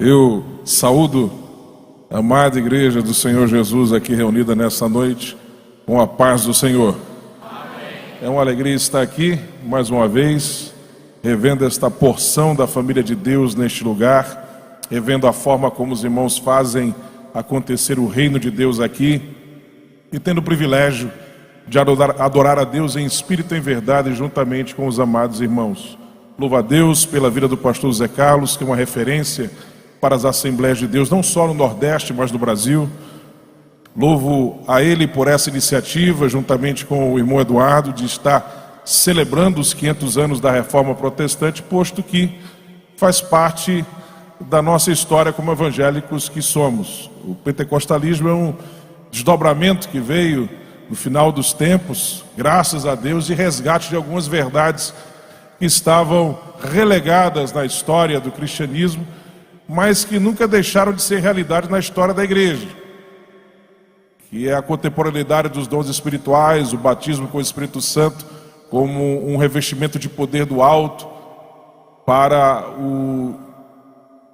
Eu saúdo a amada igreja do Senhor Jesus aqui reunida nesta noite com a paz do Senhor. Amém. É uma alegria estar aqui mais uma vez, revendo esta porção da família de Deus neste lugar, revendo a forma como os irmãos fazem acontecer o reino de Deus aqui e tendo o privilégio de adorar a Deus em espírito e em verdade juntamente com os amados irmãos. Louvo a Deus pela vida do pastor Zé Carlos, que é uma referência para as Assembleias de Deus, não só no Nordeste, mas no Brasil. Louvo a ele por essa iniciativa, juntamente com o irmão Eduardo, de estar celebrando os 500 anos da Reforma Protestante, posto que faz parte da nossa história como evangélicos que somos. O pentecostalismo é um desdobramento que veio no final dos tempos, graças a Deus, de resgate de algumas verdades que estavam relegadas na história do cristianismo, mas que nunca deixaram de ser realidade na história da igreja, que é a contemporaneidade dos dons espirituais, o batismo com o Espírito Santo como um revestimento de poder do alto para o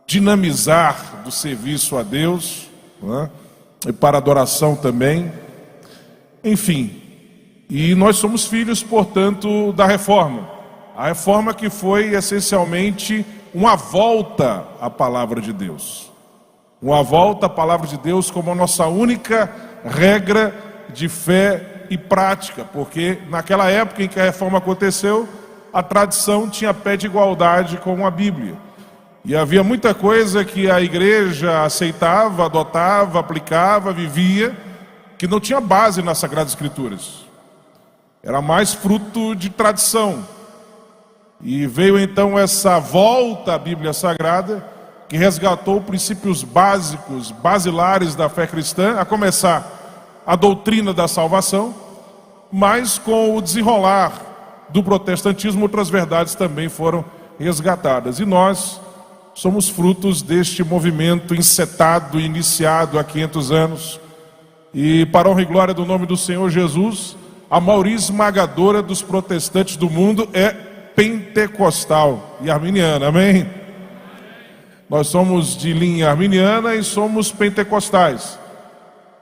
dinamizar do serviço a Deus, né? E para a adoração também, enfim. E nós somos filhos, portanto, da reforma, a reforma que foi essencialmente uma volta à palavra de Deus, uma volta à palavra de Deus como a nossa única regra de fé e prática, porque naquela época em que a reforma aconteceu, a tradição tinha pé de igualdade com a Bíblia, e havia muita coisa que a igreja aceitava, adotava, aplicava, vivia, que não tinha base nas Sagradas Escrituras, era mais fruto de tradição. E veio então essa volta à Bíblia Sagrada, que resgatou princípios básicos, basilares da fé cristã, a começar a doutrina da salvação, mas com o desenrolar do protestantismo, outras verdades também foram resgatadas. E nós somos frutos deste movimento encetado, iniciado há 500 anos. E para a honra e glória do nome do Senhor Jesus, a maioria esmagadora dos protestantes do mundo é pentecostal e arminiana, amém? Nós somos de linha arminiana e somos pentecostais.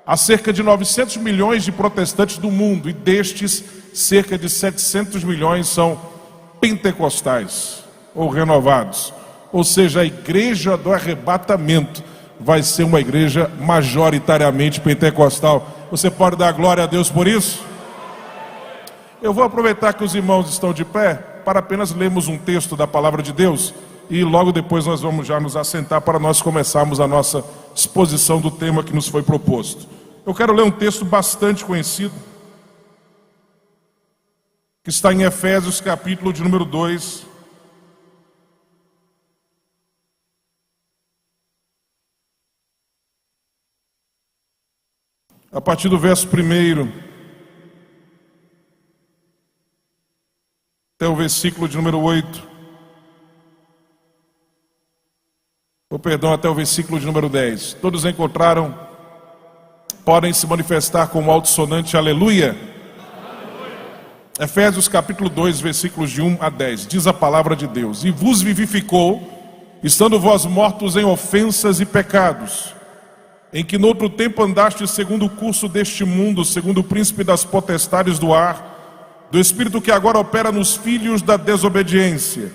Há cerca de 900 milhões de protestantes do mundo, e destes, cerca de 700 milhões são pentecostais ou renovados. Ou seja, a igreja do arrebatamento vai ser uma igreja majoritariamente pentecostal. Você pode dar glória a Deus por isso? Eu vou aproveitar que os irmãos estão de pé para apenas lermos um texto da palavra de Deus, e logo depois nós vamos já nos assentar para nós começarmos a nossa exposição do tema que nos foi proposto. Eu quero ler um texto bastante conhecido, que está em Efésios capítulo de número 2, a partir do verso 1 até o versículo de número 8, até o versículo de número 10. Todos encontraram? Podem se manifestar com um alto-sonante aleluia. Aleluia. Efésios capítulo 2, versículos de 1 a 10. Diz a palavra de Deus: E vos vivificou, estando vós mortos em ofensas e pecados, em que noutro tempo andastes segundo o curso deste mundo, segundo o príncipe das potestades do ar, do Espírito que agora opera nos filhos da desobediência,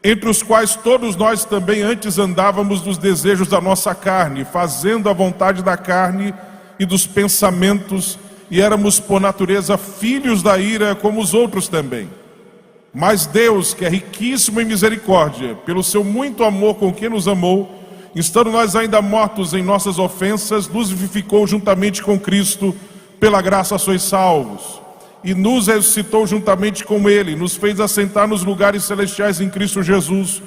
entre os quais todos nós também antes andávamos nos desejos da nossa carne, fazendo a vontade da carne e dos pensamentos, e éramos por natureza filhos da ira como os outros também. Mas Deus, que é riquíssimo em misericórdia, pelo seu muito amor com que nos amou, estando nós ainda mortos em nossas ofensas, nos vivificou juntamente com Cristo, pela graça sois salvos. E nos ressuscitou juntamente com Ele, nos fez assentar nos lugares celestiais em Cristo Jesus,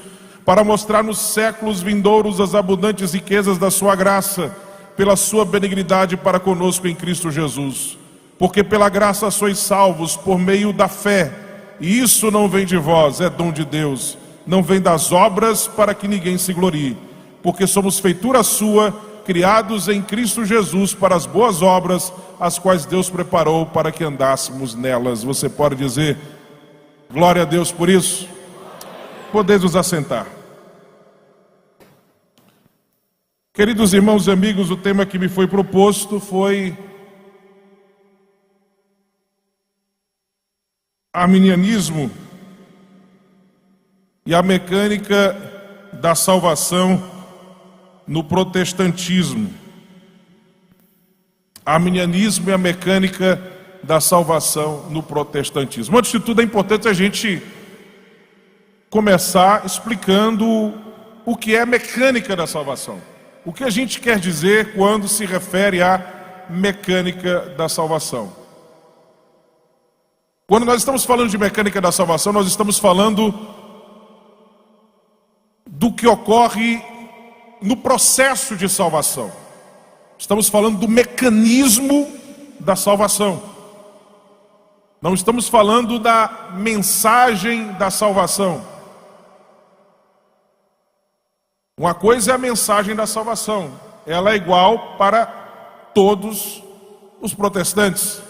para mostrar nos séculos vindouros as abundantes riquezas da sua graça, pela sua benignidade para conosco em Cristo Jesus. Porque pela graça sois salvos por meio da fé, e isso não vem de vós, é dom de Deus, não vem das obras para que ninguém se glorie, porque somos feitura sua, criados em Cristo Jesus para as boas obras, as quais Deus preparou para que andássemos nelas. Você pode dizer glória a Deus por isso? Podeis nos assentar. Queridos irmãos e amigos, o tema que me foi proposto foi arminianismo e a mecânica da salvação no protestantismo. Arminianismo e a mecânica da salvação no protestantismo. Antes de tudo, é importante a gente começar explicando o que é mecânica da salvação. O que a gente quer dizer quando se refere à mecânica da salvação. Quando nós estamos falando de mecânica da salvação, nós estamos falando do que ocorre no processo de salvação. Estamos falando do mecanismo da salvação. Não estamos falando da mensagem da salvação. Uma coisa é a mensagem da salvação. Ela é igual para todos os protestantes.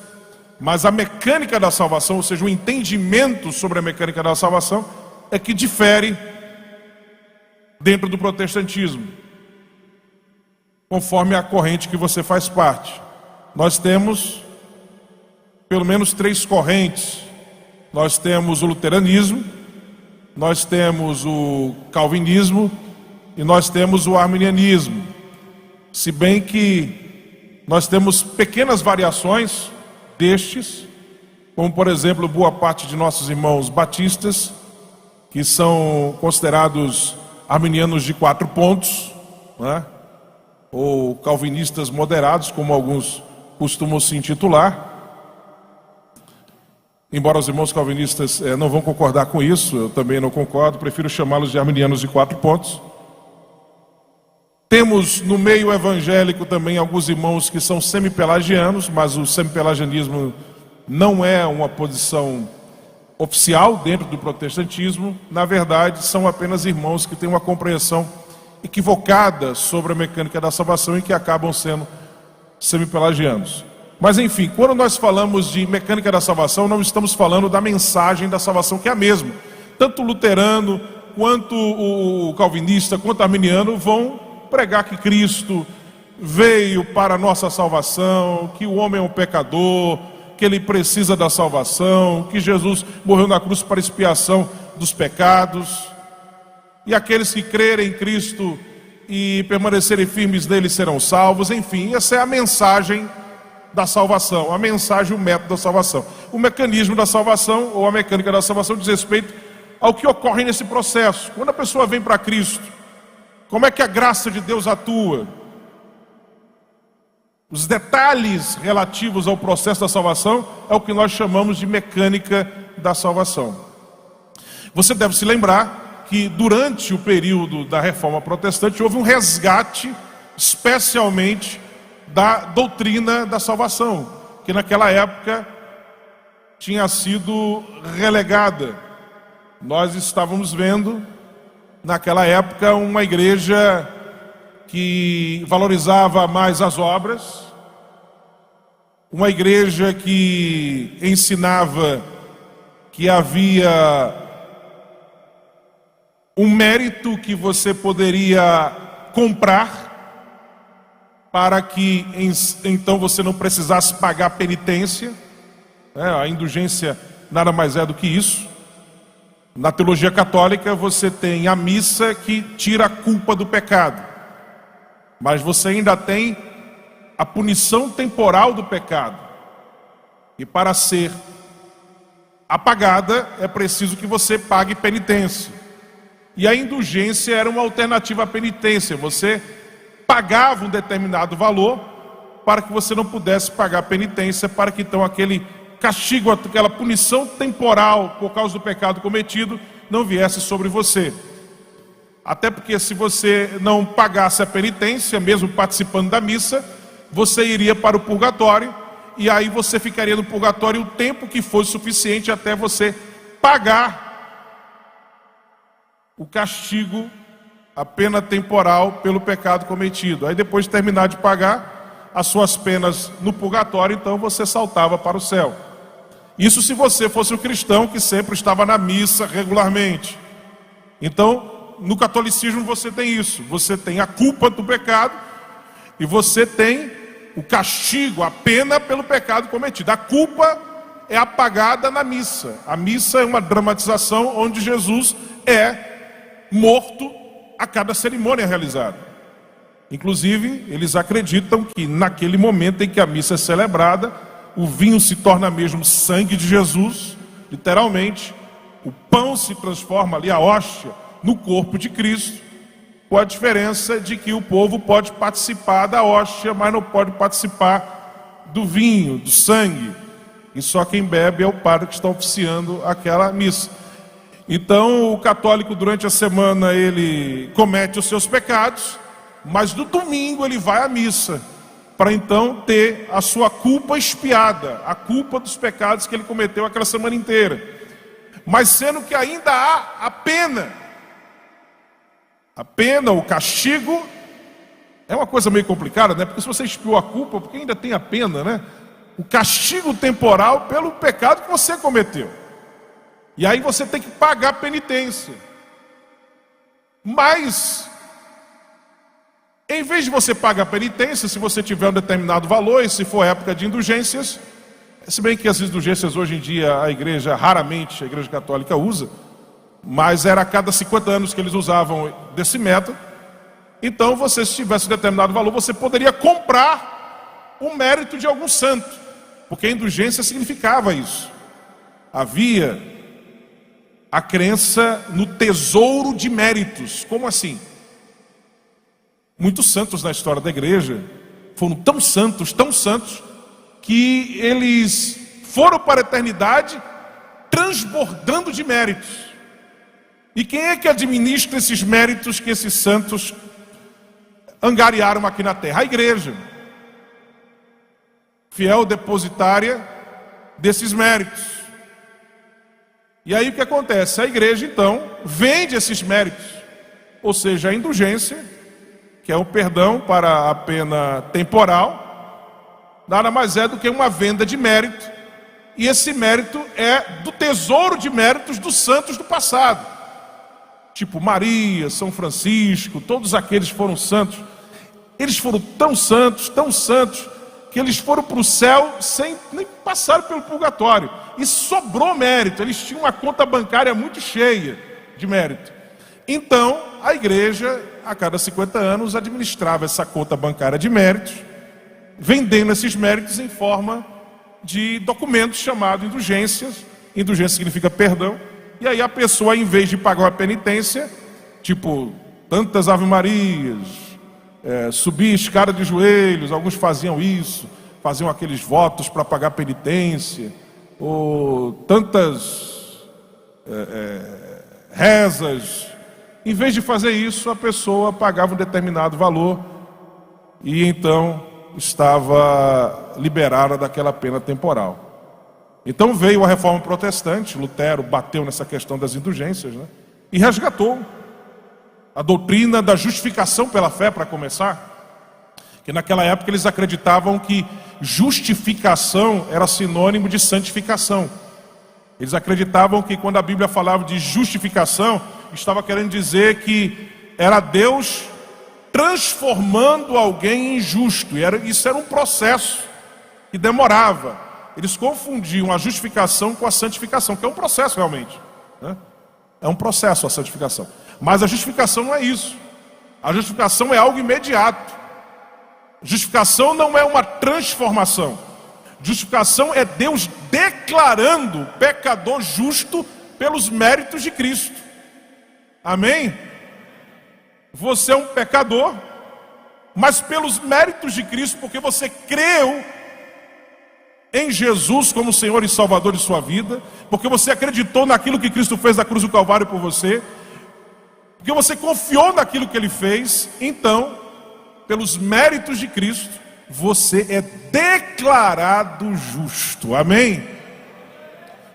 Mas a mecânica da salvação, ou seja, o entendimento sobre a mecânica da salvação, é que difere dentro do protestantismo, conforme a corrente que você faz parte. Nós temos pelo menos 3 correntes. Nós temos o luteranismo, nós temos o calvinismo e nós temos o arminianismo. Se bem que nós temos pequenas variações destes, como por exemplo boa parte de nossos irmãos batistas, que são considerados arminianos de 4 pontos, né? Ou calvinistas moderados, como alguns costumam se intitular. Embora os irmãos calvinistas não vão concordar com isso, eu também não concordo, prefiro chamá-los de arminianos de 4 pontos. Temos no meio evangélico também alguns irmãos que são semipelagianos, mas o semipelagianismo não é uma posição oficial dentro do protestantismo. Na verdade, são apenas irmãos que têm uma compreensão equivocada sobre a mecânica da salvação e que acabam sendo semipelagianos. Mas enfim, quando nós falamos de mecânica da salvação, não estamos falando da mensagem da salvação, que é a mesma. Tanto o luterano, quanto o calvinista, quanto o arminiano vão pregar que Cristo veio para a nossa salvação, que o homem é um pecador, que ele precisa da salvação, que Jesus morreu na cruz para expiação dos pecados, e aqueles que crerem em Cristo e permanecerem firmes nele serão salvos. Enfim, essa é a mensagem da salvação, a mensagem, o método da salvação. O mecanismo da salvação, ou a mecânica da salvação, diz respeito ao que ocorre nesse processo. Quando a pessoa vem para Cristo, como é que a graça de Deus atua? Os detalhes relativos ao processo da salvação é o que nós chamamos de mecânica da salvação. Você deve se lembrar que durante o período da Reforma Protestante houve um resgate, especialmente da doutrina da salvação, que naquela época tinha sido relegada. Nós estávamos vendo naquela época uma igreja que valorizava mais as obras, uma igreja que ensinava que havia um mérito que você poderia comprar para que então você não precisasse pagar penitência. A indulgência nada mais é do que isso. Na teologia católica você tem a missa que tira a culpa do pecado, mas você ainda tem a punição temporal do pecado, e para ser apagada é preciso que você pague penitência. E a indulgência era uma alternativa à penitência. Você pagava um determinado valor para que você não pudesse pagar penitência, para que então aquele castigo, aquela punição temporal por causa do pecado cometido não viesse sobre você. Até porque se você não pagasse a penitência, mesmo participando da missa, você iria para o purgatório, e aí você ficaria no purgatório o tempo que fosse suficiente até você pagar o castigo, a pena temporal pelo pecado cometido. Aí depois de terminar de pagar as suas penas no purgatório, então você saltava para o céu. Isso se você fosse um cristão que sempre estava na missa regularmente. Então, no catolicismo você tem isso. Você tem a culpa do pecado e você tem o castigo, a pena pelo pecado cometido. A culpa é apagada na missa. A missa é uma dramatização onde Jesus é morto a cada cerimônia realizada. Inclusive, eles acreditam que naquele momento em que a missa é celebrada, o vinho se torna mesmo sangue de Jesus, literalmente. O pão se transforma ali, a hóstia, no corpo de Cristo, com a diferença de que o povo pode participar da hóstia, mas não pode participar do vinho, do sangue. E só quem bebe é o padre que está oficiando aquela missa. Então, o católico durante a semana ele comete os seus pecados, mas no domingo ele vai à missa, para então ter a sua culpa expiada, a culpa dos pecados que ele cometeu aquela semana inteira. Mas sendo que ainda há a pena, o castigo, é uma coisa meio complicada, né? Porque se você expiou a culpa, porque ainda tem a pena, né? O castigo temporal pelo pecado que você cometeu. E aí você tem que pagar a penitência. Mas, em vez de você pagar a penitência, se você tiver um determinado valor, e se for época de indulgências, se bem que as indulgências hoje em dia a igreja, raramente a igreja católica usa, mas era a cada 50 anos que eles usavam desse método. Então você, se tivesse um determinado valor, você poderia comprar o mérito de algum santo, porque a indulgência significava isso. Havia a crença no tesouro de méritos. Como assim? Muitos santos na história da igreja foram tão santos, que eles foram para a eternidade transbordando de méritos. E quem é que administra esses méritos que esses santos angariaram aqui na terra? A igreja, fiel depositária desses méritos. E aí o que acontece? A igreja então vende esses méritos, ou seja, a indulgência, que é o perdão para a pena temporal, nada mais é do que uma venda de mérito, e esse mérito é do tesouro de méritos dos santos do passado, tipo Maria, São Francisco, todos aqueles foram santos. Eles foram tão santos, que eles foram para o céu sem nem passar pelo purgatório, e sobrou mérito. Eles tinham uma conta bancária muito cheia de mérito. Então a igreja, a cada 50 anos, administrava essa conta bancária de méritos, vendendo esses méritos em forma de documentos chamados indulgências. Indulgência significa perdão. E aí a pessoa, em vez de pagar uma penitência, tipo tantas Ave Marias, subir escada de joelhos, alguns faziam isso, faziam aqueles votos para pagar penitência, ou tantas rezas. Em vez de fazer isso, a pessoa pagava um determinado valor e então estava liberada daquela pena temporal. Então veio a reforma protestante, Lutero bateu nessa questão das indulgências, né? E resgatou a doutrina da justificação pela fé, para começar, que naquela época eles acreditavam que justificação era sinônimo de santificação. Eles acreditavam que quando a Bíblia falava de justificação, estava querendo dizer que era Deus transformando alguém em justo. E isso era um processo que demorava. Eles confundiam a justificação com a santificação, que é um processo realmente, né? É um processo a santificação. Mas a justificação não é isso. A justificação é algo imediato. Justificação não é uma transformação. Justificação é Deus declarando o pecador justo pelos méritos de Cristo. Amém? Você é um pecador, mas pelos méritos de Cristo, porque você creu em Jesus como Senhor e Salvador de sua vida, porque você acreditou naquilo que Cristo fez na cruz do Calvário por você, porque você confiou naquilo que Ele fez, então, pelos méritos de Cristo, você é declarado justo. Amém?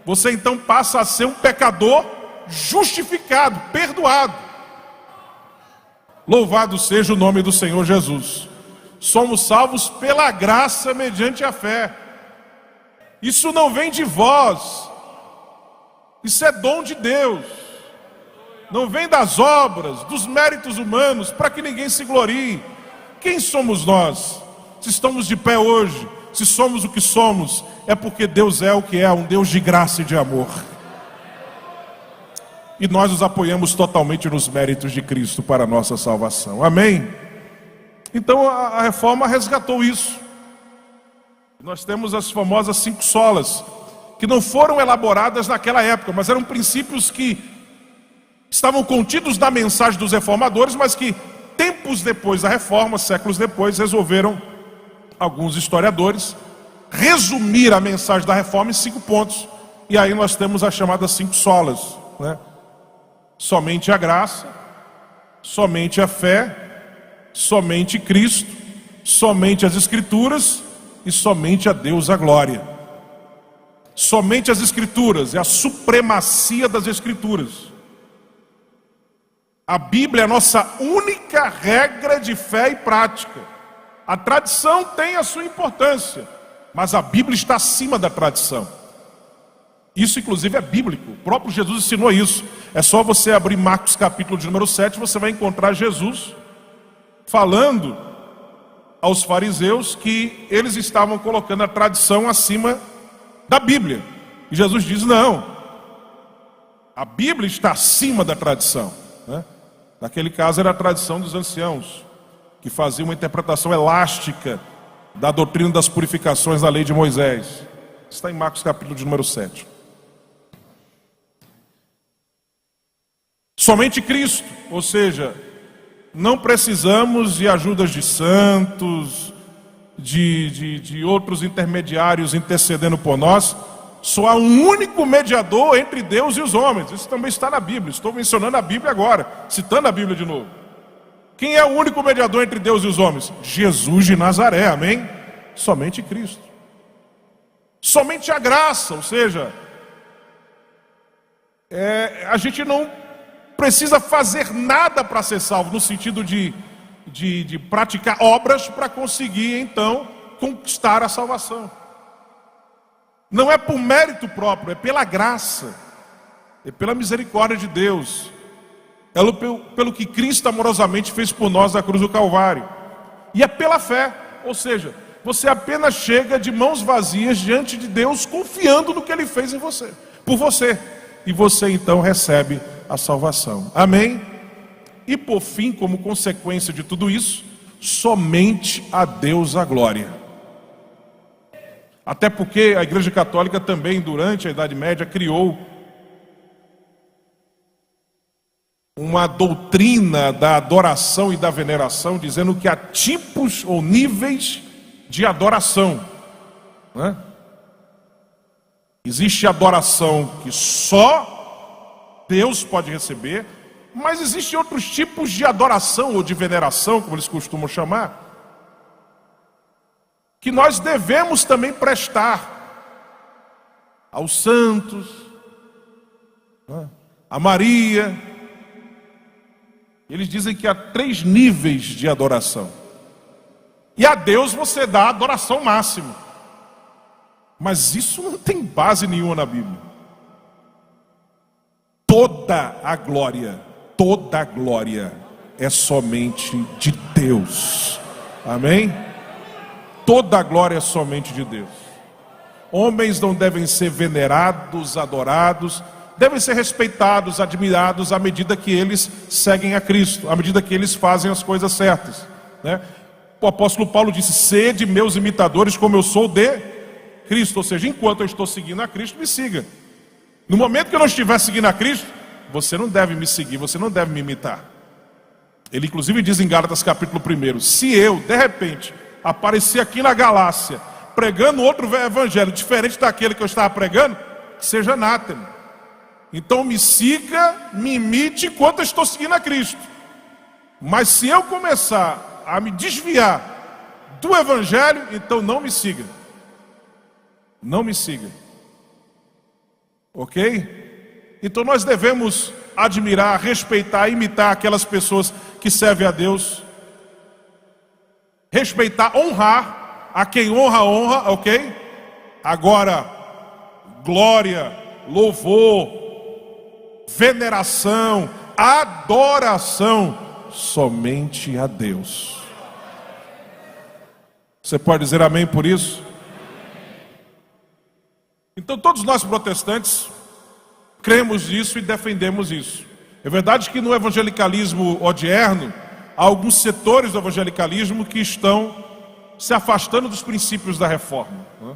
Você então passa a ser um pecador justificado, perdoado. Louvado seja o nome do Senhor Jesus. Somos salvos pela graça mediante a fé. Isso não vem de vós, isso é dom de Deus. não vem das obras, dos méritos humanos, para que ninguém se glorie. Quem somos nós? Se estamos de pé hoje, se somos o que somos, é porque Deus é o que é, um Deus de graça e de amor. E nós nos apoiamos totalmente nos méritos de Cristo para a nossa salvação. Amém? Então a reforma resgatou isso. Nós temos as famosas 5 solas, que não foram elaboradas naquela época, mas eram princípios que estavam contidos na mensagem dos reformadores, mas que tempos depois da reforma, séculos depois, resolveram alguns historiadores resumir a mensagem da reforma em 5 pontos. E aí nós temos as chamadas 5 solas, né? Somente a graça, somente a fé, somente Cristo, somente as Escrituras e somente a Deus a glória. Somente as Escrituras, é a supremacia das Escrituras. A Bíblia é a nossa única regra de fé e prática. A tradição tem a sua importância, mas a Bíblia está acima da tradição. Isso inclusive é bíblico, o próprio Jesus ensinou isso. É só você abrir Marcos capítulo de número 7, você vai encontrar Jesus falando aos fariseus que eles estavam colocando a tradição acima da Bíblia. E Jesus diz: não, a Bíblia está acima da tradição, né? Naquele caso era a tradição dos anciãos, que fazia uma interpretação elástica da doutrina das purificações da lei de Moisés. Está em Marcos capítulo de número 7. Somente Cristo, ou seja, não precisamos de ajudas de santos, de outros intermediários intercedendo por nós. Só há um único mediador entre Deus e os homens. Isso também está na Bíblia. Estou mencionando a Bíblia agora, citando a Bíblia de novo. Quem é o único mediador entre Deus e os homens? Jesus de Nazaré, amém? Somente Cristo. Somente a graça, ou seja, a gente não precisa fazer nada para ser salvo, no sentido de praticar obras para conseguir então conquistar a salvação. Não é por mérito próprio, é pela graça, é pela misericórdia de Deus, é pelo que Cristo amorosamente fez por nós na cruz do Calvário, e é pela fé, ou seja, você apenas chega de mãos vazias diante de Deus, confiando no que Ele fez em você, por você, e você então recebe a salvação, amém? E por fim, como consequência de tudo isso, somente a Deus a glória. Até porque a Igreja Católica também, durante a Idade Média, criou uma doutrina da adoração e da veneração, dizendo que há tipos ou níveis de adoração, né? Existe adoração que só Deus pode receber, mas existem outros tipos de adoração ou de veneração, como eles costumam chamar, que nós devemos também prestar aos santos, a Maria. Eles dizem que há 3 níveis de adoração. E a Deus você dá a adoração máxima. Mas isso não tem base nenhuma na Bíblia. Toda a glória é somente de Deus. Amém? Toda a glória é somente de Deus. Homens não devem ser venerados, adorados, devem ser respeitados, admirados à medida que eles seguem a Cristo, à medida que eles fazem as coisas certas, né? O apóstolo Paulo disse: sede meus imitadores como eu sou de Cristo. Ou seja, enquanto eu estou seguindo a Cristo, me siga. No momento que eu não estiver seguindo a Cristo, você não deve me seguir, você não deve me imitar. Ele inclusive diz em Gálatas capítulo 1: se eu, de repente, aparecer aqui na Galácia pregando outro evangelho diferente daquele que eu estava pregando, que seja anátema. Então me siga, me imite enquanto eu estou seguindo a Cristo. Mas se eu começar a me desviar do evangelho, então não me siga. Não me siga. Ok? Então nós devemos admirar, respeitar, imitar aquelas pessoas que servem a Deus. Respeitar, honrar a quem honra, honra, ok? Agora, glória, louvor, veneração, adoração somente a Deus. Você pode dizer amém por isso? Então todos nós protestantes cremos nisso e defendemos isso. É verdade que no evangelicalismo odierno, há alguns setores do evangelicalismo que estão se afastando dos princípios da reforma, né?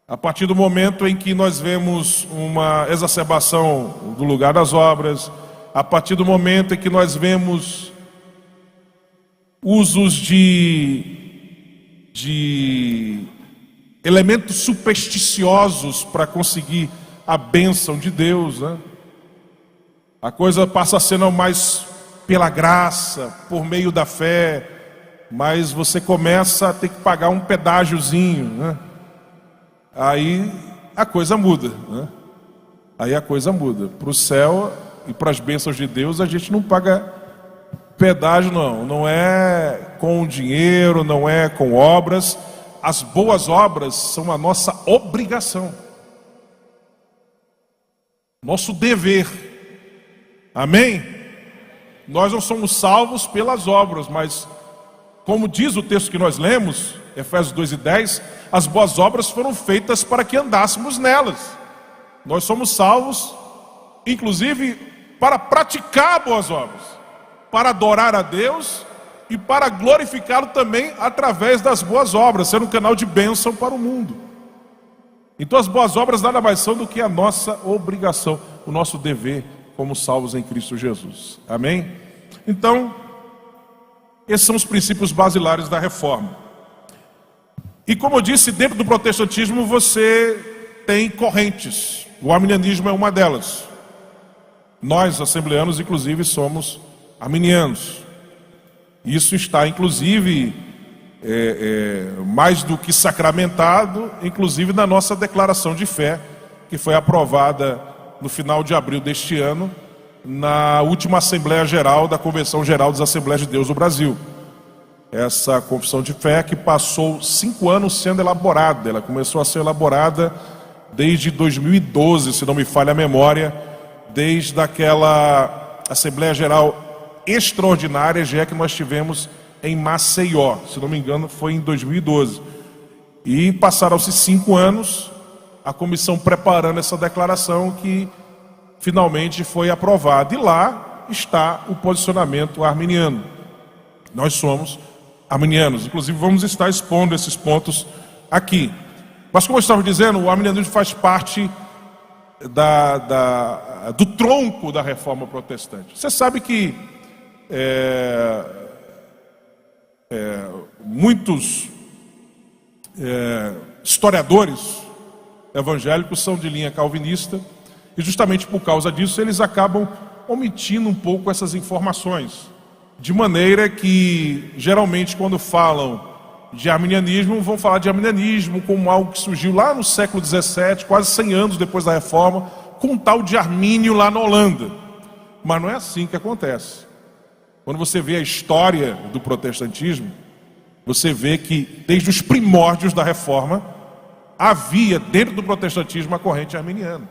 A partir do momento em que nós vemos uma exacerbação do lugar das obras, a partir do momento em que nós vemos usos de elementos supersticiosos para conseguir a bênção de Deus, né? A coisa passa a ser não mais pela graça, por meio da fé, mas você começa a ter que pagar um pedágiozinho, né? Aí a coisa muda, né? Aí a coisa muda. Para o céu e para as bênçãos de Deus a gente não paga pedágio, não. Não é com dinheiro, não é com obras. As boas obras são a nossa obrigação, nosso dever. Amém? Nós não somos salvos pelas obras, mas como diz o texto que nós lemos, Efésios 2:10, as boas obras foram feitas para que andássemos nelas. Nós somos salvos, inclusive, para praticar boas obras, para adorar a Deus e para glorificá-lo também através das boas obras, ser um canal de bênção para o mundo. Então as boas obras nada mais são do que a nossa obrigação, o nosso dever como salvos em Cristo Jesus. Amém? Então, esses são os princípios basilares da reforma. E como eu disse, dentro do protestantismo você tem correntes. O arminianismo é uma delas. Nós, assembleanos, inclusive, somos arminianos. Isso está, inclusive, mais do que sacramentado, inclusive na nossa declaração de fé, que foi aprovada no final de abril deste ano, na última Assembleia Geral da Convenção Geral das Assembleias de Deus do Brasil. Essa confissão de fé que passou 5 anos sendo elaborada. Ela começou a ser elaborada desde 2012, se não me falha a memória, desde aquela Assembleia Geral extraordinária já que nós tivemos em Maceió, se não me engano foi em 2012. E passaram-se 5 anos, a comissão preparando essa declaração que finalmente foi aprovada. E lá está o posicionamento arminiano. Nós somos arminianos, inclusive vamos estar expondo esses pontos aqui. Mas como eu estava dizendo, o arminianismo faz parte do tronco da reforma protestante. Você sabe que muitos historiadores evangélicos são de linha calvinista e justamente por causa disso eles acabam omitindo um pouco essas informações. De maneira que, geralmente, quando falam de arminianismo, vão falar de arminianismo como algo que surgiu lá no século XVII, quase 100 anos depois da Reforma, com um tal de Armínio lá na Holanda. Mas não é assim que acontece. Quando você vê a história do protestantismo, você vê que, desde os primórdios da Reforma, havia dentro do protestantismo a corrente arminiana.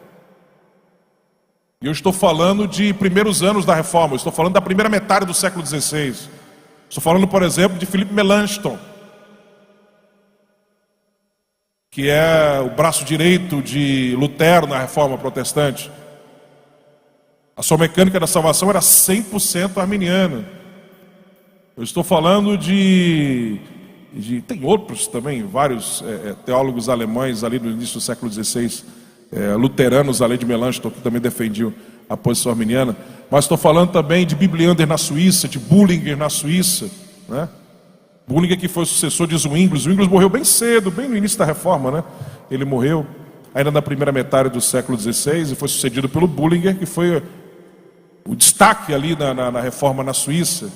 E eu estou falando de primeiros anos da Reforma, eu estou falando da primeira metade do século XVI. Estou falando, por exemplo, de Philippe Melanchthon, que é o braço direito de Lutero na Reforma Protestante. A sua mecânica da salvação era 100% arminiana. Eu estou falando tem outros também, vários teólogos alemães ali no início do século XVI, luteranos, além de Melanchthon, que também defendiam a posição arminiana. Mas estou falando também de Bibliander na Suíça, de Bullinger na Suíça, né? Bullinger que foi o sucessor de Zwingli. Zwingli morreu bem cedo, bem no início da Reforma, né? Ele morreu ainda na primeira metade do século XVI e foi sucedido pelo Bullinger, que foi o destaque ali na Reforma na Suíça.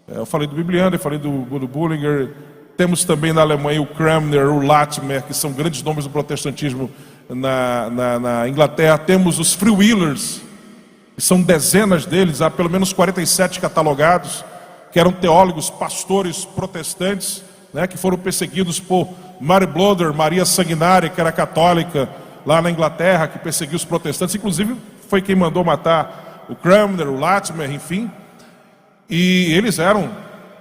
Eu falei do Bibliander, falei do Bullinger. Temos também na Alemanha o Cranmer, o Latimer, que são grandes nomes do protestantismo na Inglaterra. Temos os Freewheelers, que são dezenas deles, há pelo menos 47 catalogados, que eram teólogos, pastores protestantes, né, que foram perseguidos por Mary Blodder, Maria Sanguinária, que era católica lá na Inglaterra, que perseguiu os protestantes. Inclusive foi quem mandou matar o Cranmer, o Latimer, enfim. E eles eram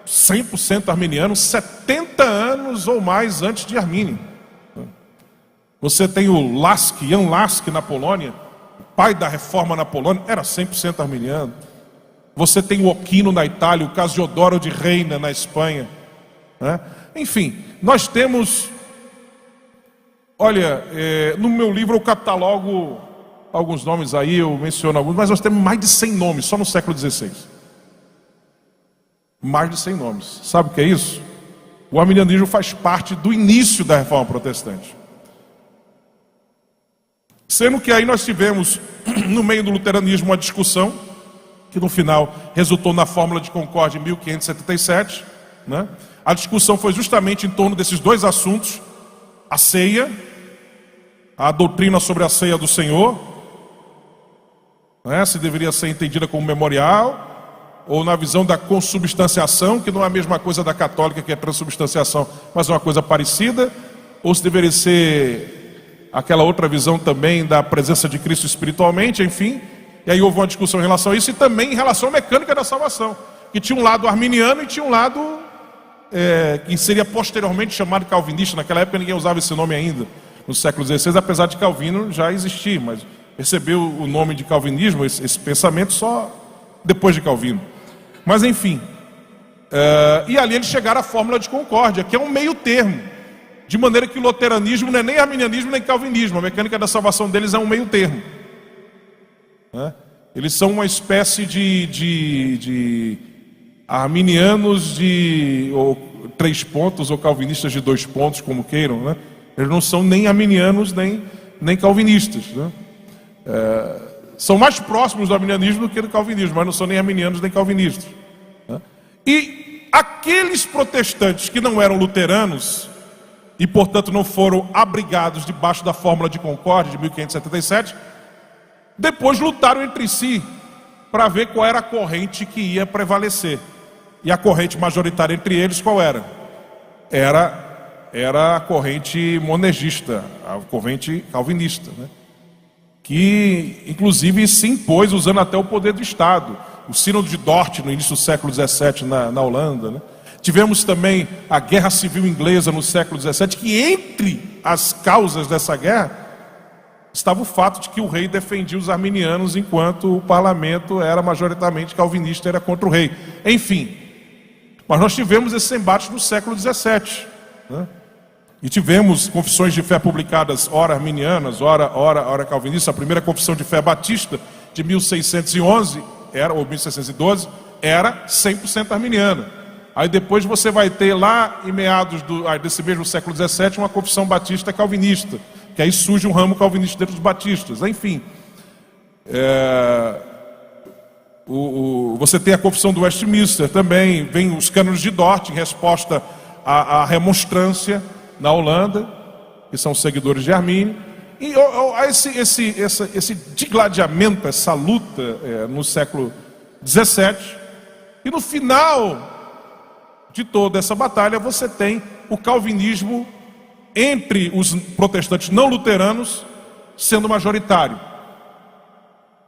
100% arminianos, 70 anos ou mais antes de Armínio. Você tem o Laski, Jan Laski na Polônia, o pai da reforma na Polônia, era 100% arminiano. Você tem o Occhino na Itália, o Casiodoro de Reina na Espanha, né? Enfim, nós temos, olha, no meu livro eu catalogo alguns nomes aí, eu menciono alguns, mas nós temos mais de 100 nomes, só no século XVI. Mais de 100 nomes. Sabe o que é isso? O arminianismo faz parte do início da reforma protestante. Sendo que aí nós tivemos, no meio do luteranismo, uma discussão, que no final resultou na Fórmula de Concórdia em 1577, né? A discussão foi justamente em torno desses dois assuntos: a ceia, a doutrina sobre a ceia do Senhor, né? Se deveria ser entendida como memorial, ou na visão da consubstanciação, que não é a mesma coisa da católica, que é transubstanciação, mas é uma coisa parecida, ou se deveria ser aquela outra visão também da presença de Cristo espiritualmente, enfim. E aí houve uma discussão em relação a isso, e também em relação à mecânica da salvação, que tinha um lado arminiano e tinha um lado que seria posteriormente chamado calvinista. Naquela época ninguém usava esse nome ainda, no século XVI, apesar de Calvino já existir, mas recebeu o nome de calvinismo, esse pensamento, só depois de Calvino. Mas enfim, e ali eles chegaram à Fórmula de Concórdia, que é um meio termo, de maneira que o luteranismo não é nem arminianismo nem calvinismo. A mecânica da salvação deles é um meio termo, né? Eles são uma espécie de arminianos ou 3 pontos, ou calvinistas de 2 pontos, como queiram, né? Eles não são nem arminianos nem calvinistas, né? São mais próximos do arminianismo do que do calvinismo, mas não são nem arminianos nem calvinistas, né? E aqueles protestantes que não eram luteranos e portanto não foram abrigados debaixo da Fórmula de Concórdia de 1577, depois lutaram entre si para ver qual era a corrente que ia prevalecer. E a corrente majoritária entre eles qual era? Era a corrente monergista, a corrente calvinista, né? Que inclusive se impôs usando até o poder do Estado. O Sínodo de Dort no início do século XVII na Holanda, né? Tivemos também a Guerra Civil Inglesa no século XVII, que entre as causas dessa guerra estava o fato de que o rei defendia os arminianos, enquanto o parlamento era majoritariamente calvinista, era contra o rei. Enfim, mas nós tivemos esses embates no século XVII, né? E tivemos confissões de fé publicadas, ora arminianas, ora calvinistas. A primeira confissão de fé batista, de 1611, ou 1612, era 100% arminiana. Aí depois você vai ter lá, em meados desse mesmo século XVII, uma confissão batista calvinista, que aí surge um ramo calvinista dentro dos batistas. Enfim, você tem a confissão do Westminster também, vem os cânones de Dort, em resposta à remonstrância na Holanda, que são seguidores de Armínio. E esse digladiamento, essa luta no século XVII, e no final de toda essa batalha você tem o calvinismo entre os protestantes não luteranos sendo majoritário.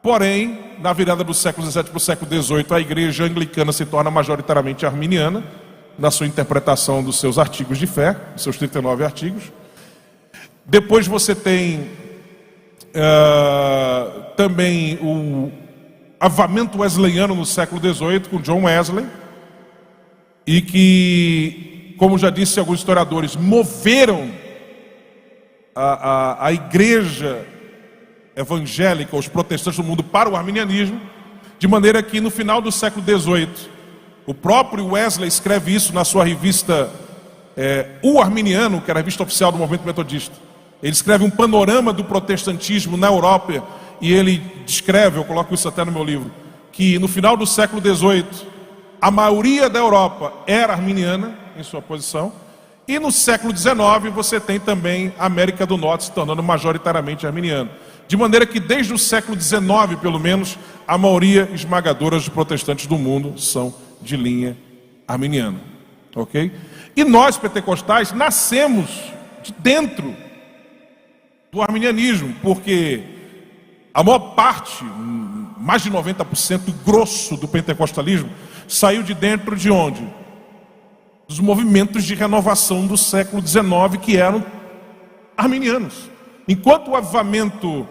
Porém, na virada do século XVII para o século XVIII, a igreja anglicana se torna majoritariamente arminiana na sua interpretação dos seus artigos de fé, dos seus 39 artigos. Depois você tem também o avamento wesleyano no século XVIII, com John Wesley, e que, como já disse alguns historiadores, moveram a igreja evangélica, os protestantes do mundo, para o arminianismo, de maneira que no final do século XVIII, o próprio Wesley escreve isso na sua revista O Arminiano, que era a revista oficial do movimento metodista. Ele escreve um panorama do protestantismo na Europa, e ele descreve, eu coloco isso até no meu livro, que no final do século XVIII, a maioria da Europa era arminiana em sua posição, e no século XIX você tem também a América do Norte se tornando majoritariamente arminiana. De maneira que desde o século XIX, pelo menos, a maioria esmagadora dos protestantes do mundo são de linha arminiana. Ok? E nós, pentecostais, nascemos de dentro do arminianismo, porque a maior parte, mais de 90% grosso do pentecostalismo, saiu de dentro de onde? Dos movimentos de renovação do século XIX, que eram arminianos. Enquanto o avivamento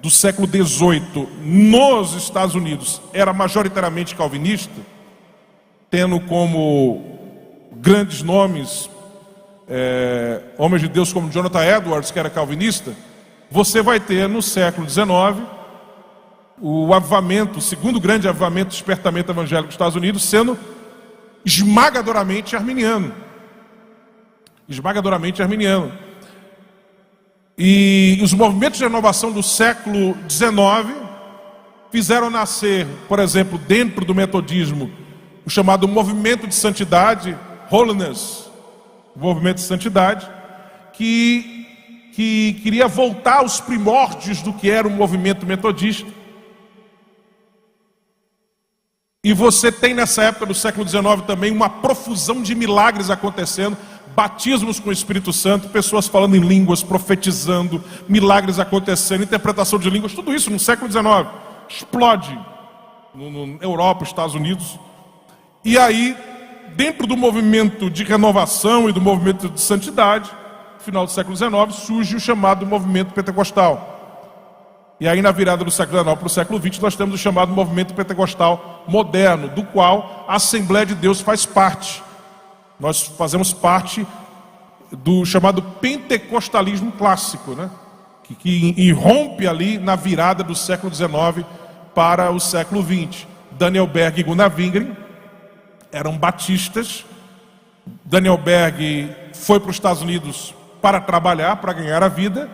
do século XVIII nos Estados Unidos era majoritariamente calvinista, tendo como grandes nomes homens de Deus como Jonathan Edwards, que era calvinista, você vai ter no século XIX o avivamento, o segundo grande avivamento, despertamento evangélico dos Estados Unidos, sendo esmagadoramente arminiano. Esmagadoramente arminiano. E os movimentos de renovação do século XIX fizeram nascer, por exemplo, dentro do metodismo, o chamado movimento de santidade, holiness, o movimento de santidade, que queria voltar aos primórdios do que era o movimento metodista. E você tem nessa época do século XIX também uma profusão de milagres acontecendo, batismos com o Espírito Santo, pessoas falando em línguas, profetizando, milagres acontecendo, interpretação de línguas, tudo isso no século XIX explode na Europa, Estados Unidos. E aí, dentro do movimento de renovação e do movimento de santidade, no final do século XIX, surge o chamado movimento pentecostal. E aí, na virada do século XIX para o século XX, nós temos o chamado movimento pentecostal moderno, do qual a Assembleia de Deus faz parte. Nós fazemos parte do chamado pentecostalismo clássico, né? que irrompe ali na virada do século XIX para o século XX. Daniel Berg e Gunnar Wingren eram batistas. Daniel Berg foi para os Estados Unidos para trabalhar, para ganhar a vida.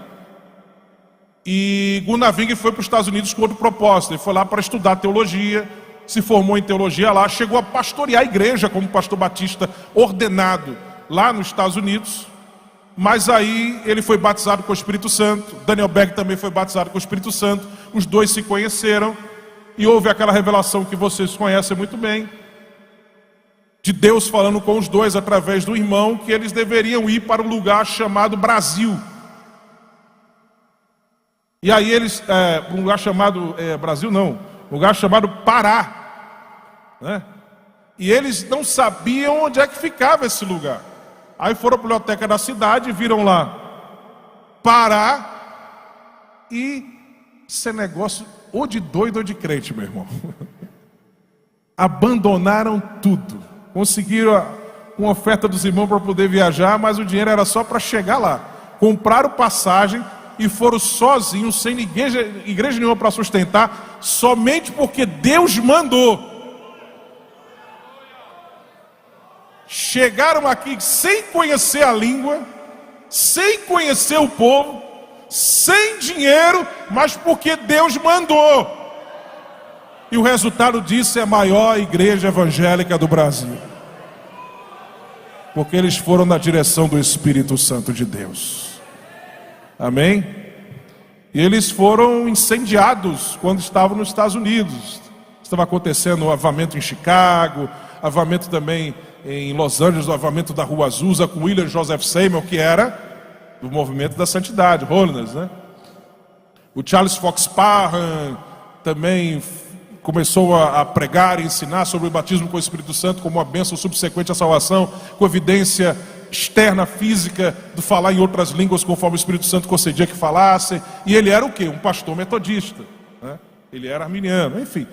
E Gunnar Wingren foi para os Estados Unidos com outro propósito. Ele foi lá para estudar teologia, se formou em teologia lá, chegou a pastorear a igreja como pastor batista ordenado lá nos Estados Unidos. Mas aí ele foi batizado com o Espírito Santo. Daniel Berg também foi batizado com o Espírito Santo. Os dois se conheceram e houve aquela revelação que vocês conhecem muito bem, de Deus falando com os dois através do irmão, que eles deveriam ir para um lugar chamado Brasil. E aí eles, um lugar chamado, Brasil não, um lugar chamado Pará, né? E eles não sabiam onde é que ficava esse lugar. Aí foram para a biblioteca da cidade, viram lá Pará, e esse negócio ou de doido ou de crente, meu irmão. Abandonaram tudo, conseguiram uma oferta dos irmãos para poder viajar, mas o dinheiro era só para chegar lá. Compraram passagem e foram sozinhos, sem igreja nenhuma para sustentar, somente porque Deus mandou. Chegaram aqui sem conhecer a língua, sem conhecer o povo, sem dinheiro, mas porque Deus mandou. E o resultado disso é a maior igreja evangélica do Brasil, porque eles foram na direção do Espírito Santo de Deus. Amém? E eles foram incendiados quando estavam nos Estados Unidos. Estava acontecendo o avivamento em Chicago, avivamento também em Los Angeles, o avivamento da Rua Azusa com William Joseph Seymour, que era do movimento da santidade, holiness, né? O Charles Fox Parham também começou a pregar e ensinar sobre o batismo com o Espírito Santo como uma bênção subsequente à salvação, com evidência externa, física, do falar em outras línguas conforme o Espírito Santo concedia que falassem. E ele era o quê? Um pastor metodista, né? Ele era arminiano, enfim.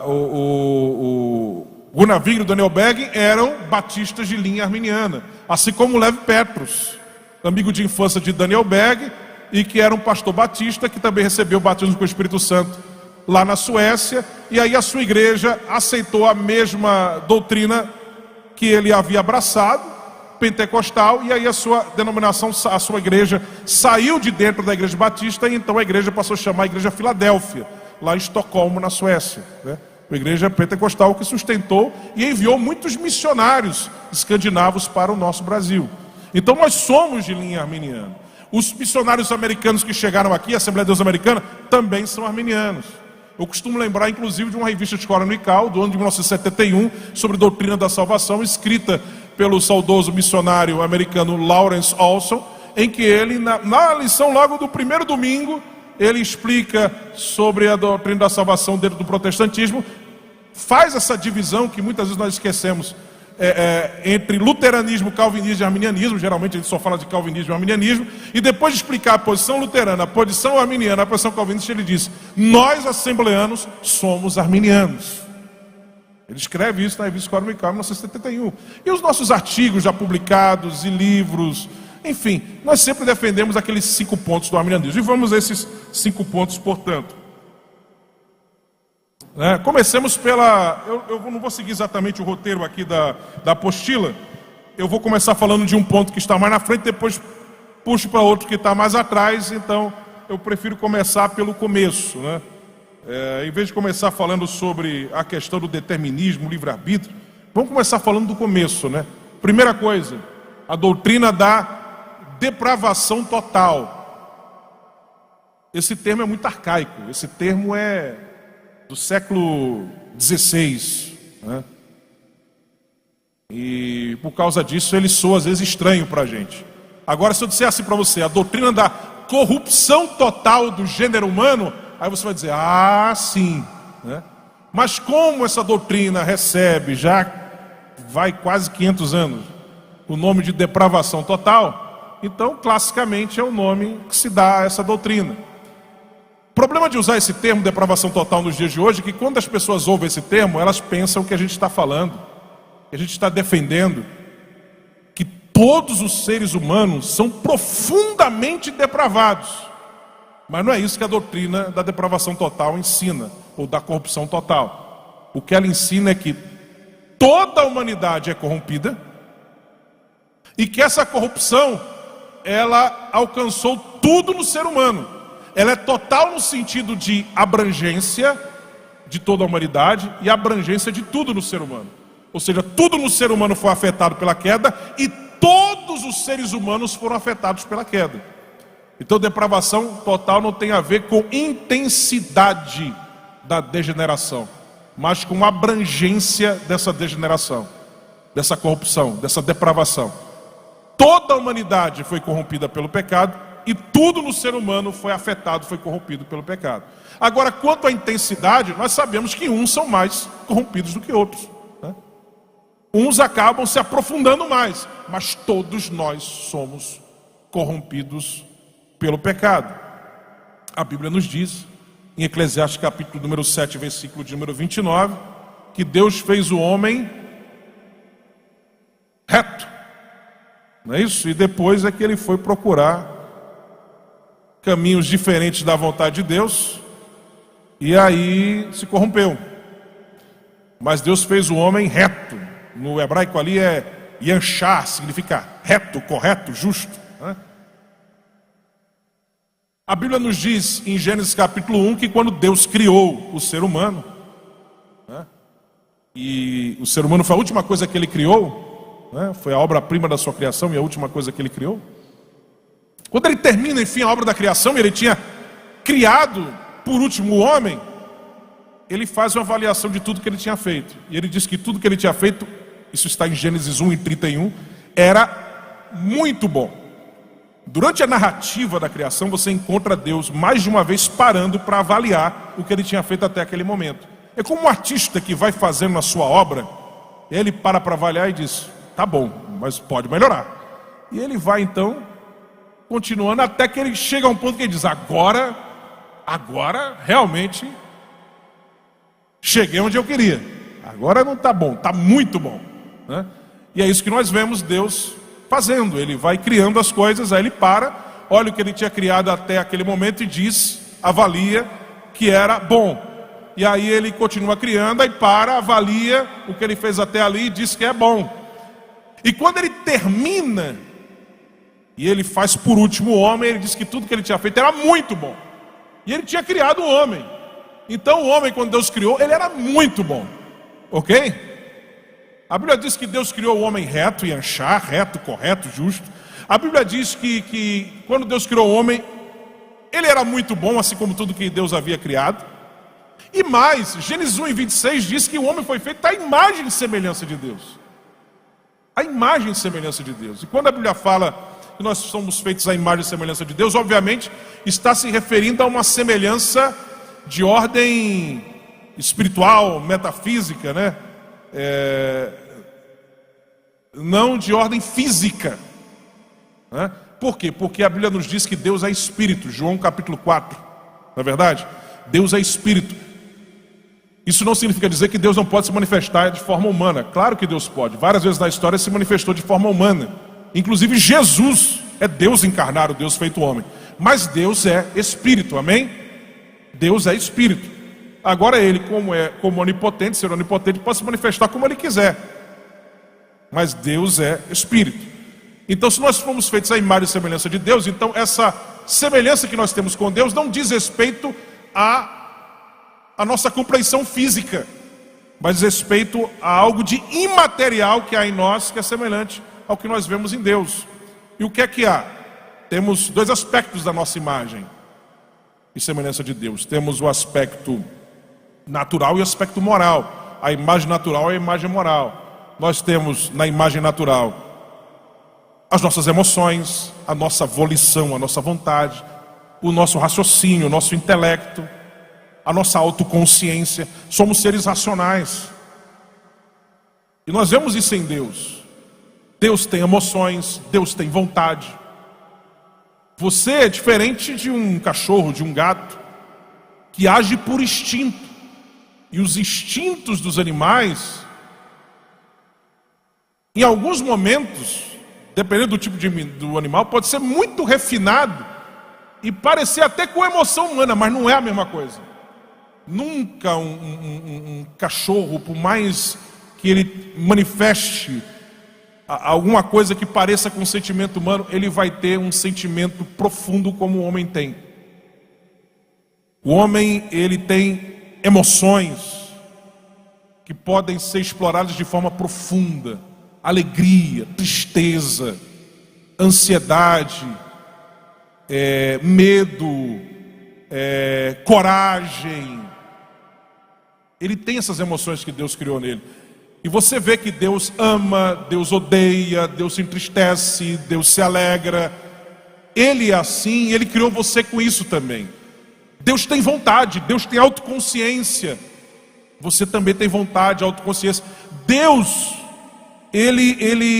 O Gunnar Wingren e o Daniel Berg eram batistas de linha arminiana, assim como o Lev Petrus, amigo de infância de Daniel Berg, e que era um pastor batista que também recebeu o batismo com o Espírito Santo lá na Suécia. E aí a sua igreja aceitou a mesma doutrina que ele havia abraçado, pentecostal, e aí a sua denominação, a sua igreja saiu de dentro da igreja batista, e então a igreja passou a chamar a igreja Filadélfia, lá em Estocolmo, na Suécia, né? A igreja pentecostal que sustentou e enviou muitos missionários escandinavos para o nosso Brasil. Então nós somos de linha arminiana. Os missionários americanos que chegaram aqui, a Assembleia de Deus Americana, também são arminianos. Eu costumo lembrar, inclusive, de uma revista de escola unical, do ano de 1971, sobre doutrina da salvação, escrita pelo saudoso missionário americano Lawrence Olson, em que ele, na lição logo do primeiro domingo, ele explica sobre a doutrina da salvação dentro do protestantismo, faz essa divisão que muitas vezes nós esquecemos, entre luteranismo, calvinismo e arminianismo. Geralmente a gente só fala de calvinismo e arminianismo, e depois de explicar a posição luterana, a posição arminiana, a posição calvinista, ele diz: nós assembleanos somos arminianos. Ele escreve isso na revista Quorum e Calma, em 1971. E os nossos artigos já publicados e livros, enfim, nós sempre defendemos aqueles 5 pontos do arminianismo. E vamos a esses 5 pontos, portanto. Comecemos pela... Eu não vou seguir exatamente o roteiro aqui da apostila. Eu vou começar falando de um ponto que está mais na frente, depois puxo para outro que está mais atrás. Então, eu prefiro começar pelo começo, né? Em vez de começar falando sobre a questão do determinismo, livre-arbítrio, vamos começar falando do começo, né? Primeira coisa, a doutrina da depravação total. Esse termo é muito arcaico, esse termo é do século XVI, né? E por causa disso ele soa às vezes estranho para a gente. Agora, se eu disser assim para você, a doutrina da corrupção total do gênero humano, aí você vai dizer: ah, sim, né? Mas como essa doutrina recebe, já vai quase 500 anos, o nome de depravação total, então classicamente é o nome que se dá a essa doutrina. O problema de usar esse termo, depravação total, nos dias de hoje, é que quando as pessoas ouvem esse termo, elas pensam que a gente está falando, que a gente está defendendo que todos os seres humanos são profundamente depravados. Mas não é isso que a doutrina da depravação total ensina, ou da corrupção total. O que ela ensina é que toda a humanidade é corrompida e que essa corrupção, ela alcançou tudo no ser humano. Ela é total no sentido de abrangência de toda a humanidade e abrangência de tudo no ser humano. Ou seja, tudo no ser humano foi afetado pela queda e todos os seres humanos foram afetados pela queda. Então, depravação total não tem a ver com intensidade da degeneração, mas com abrangência dessa degeneração, dessa corrupção, dessa depravação. Toda a humanidade foi corrompida pelo pecado e tudo no ser humano foi afetado, foi corrompido pelo pecado. Agora, quanto à intensidade, nós sabemos que uns são mais corrompidos do que outros, né? Uns acabam se aprofundando mais, mas todos nós somos corrompidos pelo pecado. A Bíblia nos diz, em Eclesiastes capítulo número 7, versículo de número 29, que Deus fez o homem reto, não é isso? E depois é que ele foi procurar caminhos diferentes da vontade de Deus, e aí se corrompeu. Mas Deus fez o homem reto. No hebraico ali é yanchar, significa reto, correto, justo, né? A Bíblia nos diz em Gênesis capítulo 1 que quando Deus criou o ser humano, né, e o ser humano foi a última coisa que ele criou, né, foi a obra-prima da sua criação e a última coisa que ele criou. Quando ele termina, enfim, a obra da criação, ele tinha criado por último o homem, ele faz uma avaliação de tudo que ele tinha feito. E ele diz que tudo que ele tinha feito, isso está em Gênesis 1 e 31, era muito bom. Durante a narrativa da criação, você encontra Deus mais de uma vez parando para avaliar o que ele tinha feito até aquele momento. É como um artista que vai fazendo a sua obra, ele para avaliar e diz: tá bom, mas pode melhorar. E ele vai então continuando até que ele chega a um ponto que ele diz: agora realmente cheguei onde eu queria. Agora não está bom, está muito bom, né? E é isso que nós vemos Deus fazendo. Ele vai criando as coisas, aí ele para, olha o que ele tinha criado até aquele momento e diz, avalia que era bom. E aí ele continua criando, aí para, avalia o que ele fez até ali e diz que é bom. E quando ele termina, e ele faz por último o homem, ele diz que tudo que ele tinha feito era muito bom. E ele tinha criado o homem. Então o homem, quando Deus criou, ele era muito bom. Ok? A Bíblia diz que Deus criou o homem reto, yanchar, reto, correto, justo. A Bíblia diz que quando Deus criou o homem, ele era muito bom, assim como tudo que Deus havia criado. E mais, Gênesis 1 e 26 diz que o homem foi feito à imagem e semelhança de Deus. A imagem e semelhança de Deus. E quando a Bíblia fala que nós somos feitos à imagem e semelhança de Deus, obviamente está se referindo a uma semelhança de ordem espiritual, metafísica, né? Não de ordem física, né? Por quê? Porque a Bíblia nos diz que Deus é Espírito, João capítulo 4, não é verdade? Deus é Espírito. Isso não significa dizer que Deus não pode se manifestar de forma humana. Claro que Deus pode, várias vezes na história se manifestou de forma humana. Inclusive Jesus é Deus encarnado, Deus feito homem. Mas Deus é Espírito, amém? Deus é Espírito. Agora ele, como onipotente, ser onipotente, pode se manifestar como ele quiser. Mas Deus é Espírito. Então, se nós fomos feitos à imagem e semelhança de Deus, então essa semelhança que nós temos com Deus não diz respeito à nossa compreensão física, mas diz respeito a algo de imaterial que há em nós, que é semelhante ao que nós vemos em Deus. E o que é que há? Temos dois aspectos da nossa imagem e semelhança de Deus. Temos o aspecto natural e o aspecto moral. A imagem natural e a imagem moral. Nós temos na imagem natural as nossas emoções, a nossa volição, a nossa vontade, o nosso raciocínio, o nosso intelecto, a nossa autoconsciência. Somos seres racionais. E nós vemos isso em Deus. Deus tem emoções, Deus tem vontade. Você é diferente de um cachorro, de um gato, que age por instinto. E os instintos dos animais, em alguns momentos, dependendo do tipo do animal, pode ser muito refinado e parecer até com emoção humana, mas não é a mesma coisa. Nunca um cachorro, por mais que ele manifeste alguma coisa que pareça com um sentimento humano, ele vai ter um sentimento profundo como o homem tem. O homem, ele tem emoções que podem ser exploradas de forma profunda. Alegria, tristeza, ansiedade, medo, coragem. Ele tem essas emoções que Deus criou nele. E você vê que Deus ama, Deus odeia, Deus se entristece, Deus se alegra. Ele é assim, Ele criou você com isso também. Deus tem vontade, Deus tem autoconsciência. Você também tem vontade, autoconsciência. Deus, Ele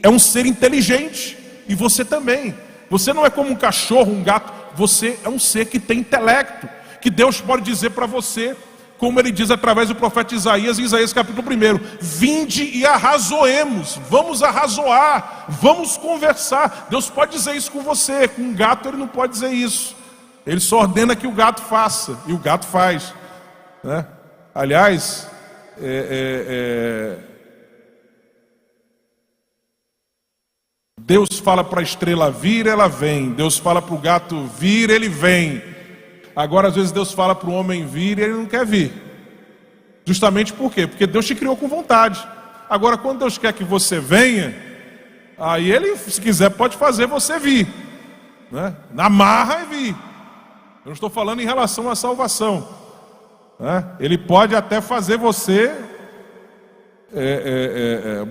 é um ser inteligente. E você também. Você não é como um cachorro, um gato. Você é um ser que tem intelecto. Que Deus pode dizer para você, como Ele diz através do profeta Isaías, em Isaías capítulo 1: vinde e arrazoemos, vamos arrazoar, vamos conversar. Deus pode dizer isso com você. Com um gato Ele não pode dizer isso. Ele só ordena que o gato faça, e o gato faz, né? Aliás, Deus fala para a estrela vir, ela vem. Deus fala para o gato vir, ele vem. Agora às vezes Deus fala para o homem vir e ele não quer vir. Justamente por quê? Porque Deus te criou com vontade. Agora quando Deus quer que você venha, aí Ele, se quiser, pode fazer você vir, né? Na marra e vir. Eu não estou falando em relação à salvação, né? Ele pode até fazer você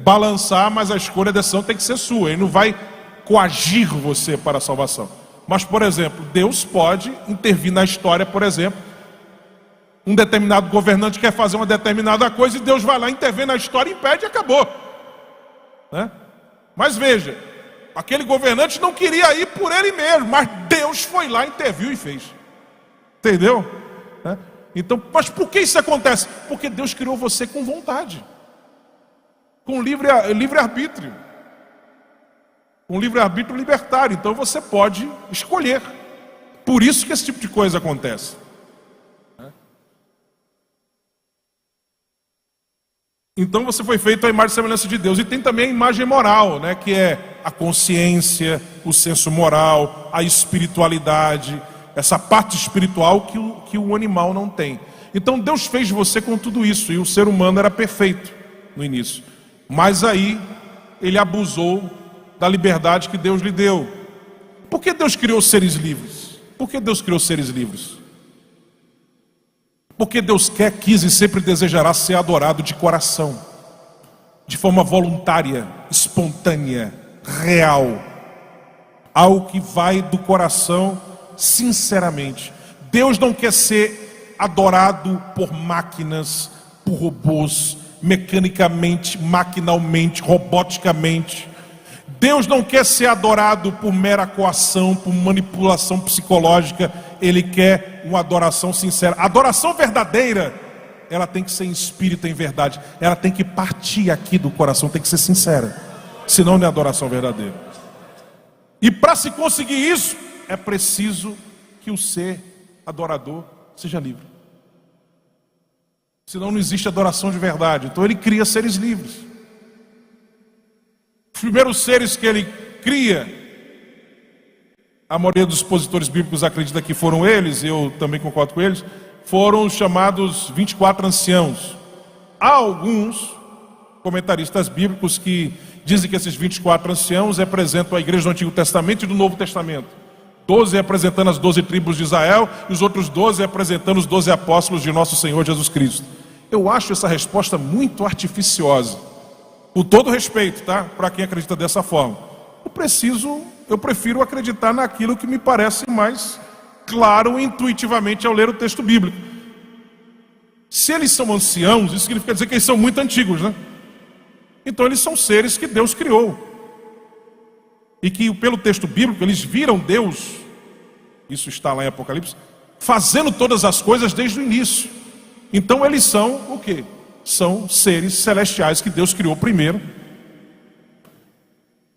balançar, mas a escolha, a decisão tem que ser sua. Ele não vai coagir você para a salvação. Mas, por exemplo, Deus pode intervir na história. Por exemplo, um determinado governante quer fazer uma determinada coisa e Deus vai lá, intervém na história, impede e acabou, né? Mas veja, aquele governante não queria ir por ele mesmo, mas Deus foi lá, interviu e fez. Entendeu? Né? Então, mas por que isso acontece? Porque Deus criou você com vontade, com livre-arbítrio. Um livre-arbítrio libertário. Então você pode escolher. Por isso que esse tipo de coisa acontece. Então você foi feito à imagem e semelhança de Deus. E tem também a imagem moral, né? Que é a consciência, o senso moral, a espiritualidade, essa parte espiritual que o animal não tem. Então Deus fez você com tudo isso. E o ser humano era perfeito no início. Mas aí ele abusou da liberdade que Deus lhe deu. Por que Deus criou seres livres? Por que Deus criou seres livres? Porque Deus quis e sempre desejará ser adorado de coração, de forma voluntária, espontânea. real, algo que vai do coração sinceramente. Deus não quer ser adorado por máquinas, por robôs, mecanicamente, maquinalmente, roboticamente. Deus não quer ser adorado por mera coação, por manipulação psicológica. Ele quer uma adoração sincera. A adoração verdadeira, ela tem que ser em espírito e em verdade. Ela tem que partir aqui do coração, tem que ser sincera. Senão não é adoração verdadeira. E para se conseguir isso, é preciso que o ser adorador seja livre. Senão não existe adoração de verdade. Então ele cria seres livres. Os primeiros seres que ele cria, a maioria dos expositores bíblicos acredita que foram eles, eu também concordo com eles, foram os chamados 24 anciãos. Há alguns comentaristas bíblicos que dizem que esses 24 anciãos representam a igreja do Antigo Testamento e do Novo Testamento. 12 representando as 12 tribos de Israel e os outros 12 representando os 12 apóstolos de nosso Senhor Jesus Cristo. Eu acho essa resposta muito artificiosa. Com todo respeito, tá? Para quem acredita dessa forma. Eu prefiro acreditar naquilo que me parece mais claro intuitivamente ao ler o texto bíblico. Se eles são anciãos, isso significa dizer que eles são muito antigos, né? Então eles são seres que Deus criou. E que pelo texto bíblico eles viram Deus, isso está lá em Apocalipse, fazendo todas as coisas desde o início. Então eles são o quê? São seres celestiais que Deus criou primeiro.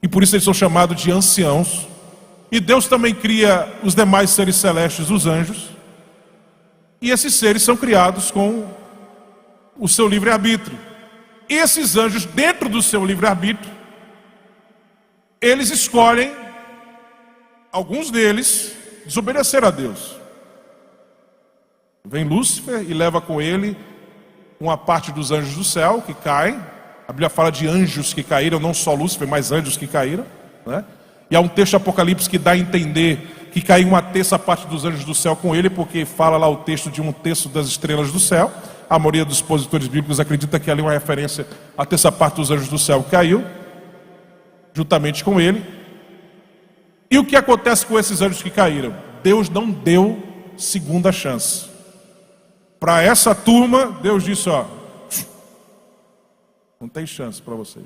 E por isso eles são chamados de anciãos. E Deus também cria os demais seres celestes, os anjos. E esses seres são criados com o seu livre-arbítrio. E esses anjos, dentro do seu livre-arbítrio, eles escolhem, alguns deles, desobedecer a Deus. Vem Lúcifer e leva com ele uma parte dos anjos do céu que caem. A Bíblia fala de anjos que caíram, não só Lúcifer, mas anjos que caíram, né? E há um texto de Apocalipse que dá a entender que caiu uma terça parte dos anjos do céu com ele, porque fala lá o texto de um terço das estrelas do céu. A maioria dos expositores bíblicos acredita que ali é uma referência à terça parte dos anjos do céu que caiu, juntamente com ele. E o que acontece com esses anjos que caíram? Deus não deu segunda chance. Para essa turma, Deus disse, ó, não tem chance para vocês.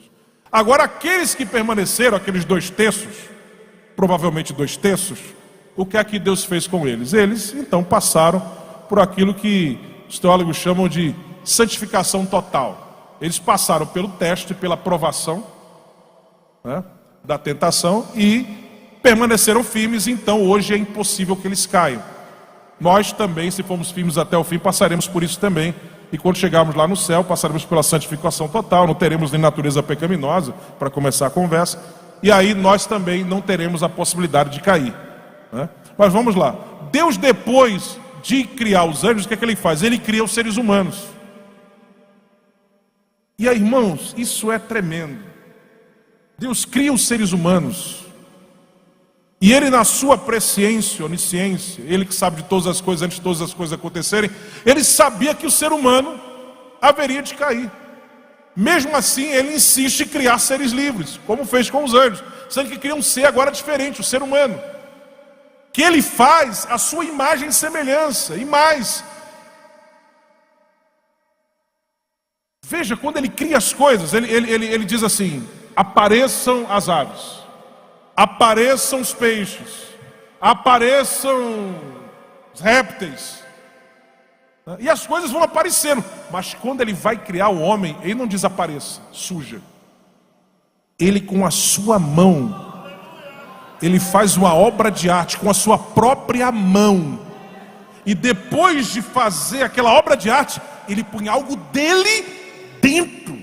Agora aqueles que permaneceram, aqueles 2 terços, provavelmente 2 terços, o que é que Deus fez com eles? Eles então passaram por aquilo que os teólogos chamam de santificação total. Eles passaram pelo teste, pela provação, né, da tentação e permaneceram firmes. Então hoje é impossível que eles caiam. Nós também, se formos firmes até o fim, passaremos por isso também. E quando chegarmos lá no céu, passaremos pela santificação total. Não teremos nem natureza pecaminosa, para começar a conversa. E aí nós também não teremos a possibilidade de cair, né? Mas vamos lá. Deus, depois de criar os anjos, o que é que ele faz? Ele cria os seres humanos. E aí, irmãos, isso é tremendo. Deus cria os seres humanos. E ele, na sua presciência, onisciência, ele que sabe de todas as coisas antes de todas as coisas acontecerem, ele sabia que o ser humano haveria de cair. Mesmo assim, ele insiste em criar seres livres, como fez com os anjos, sendo que cria um ser agora diferente, o ser humano, que ele faz a sua imagem e semelhança. E mais, veja, quando ele cria as coisas, ele diz assim: apareçam as aves, apareçam os peixes, apareçam os répteis, e as coisas vão aparecendo. Mas quando ele vai criar o homem, ele não desapareça, suja. Ele, com a sua mão, ele faz uma obra de arte com a sua própria mão. E depois de fazer aquela obra de arte, ele põe algo dele dentro.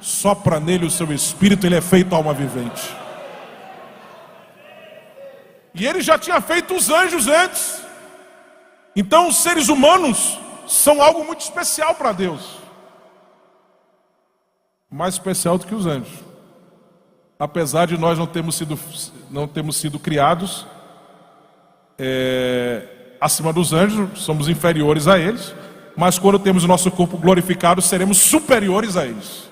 Sopra nele o seu espírito, ele é feito alma vivente. E ele já tinha feito os anjos antes. Então os seres humanos são algo muito especial para Deus. Mais especial do que os anjos. Apesar de nós não termos sido criados acima dos anjos, somos inferiores a eles. Mas quando temos o nosso corpo glorificado, seremos superiores a eles.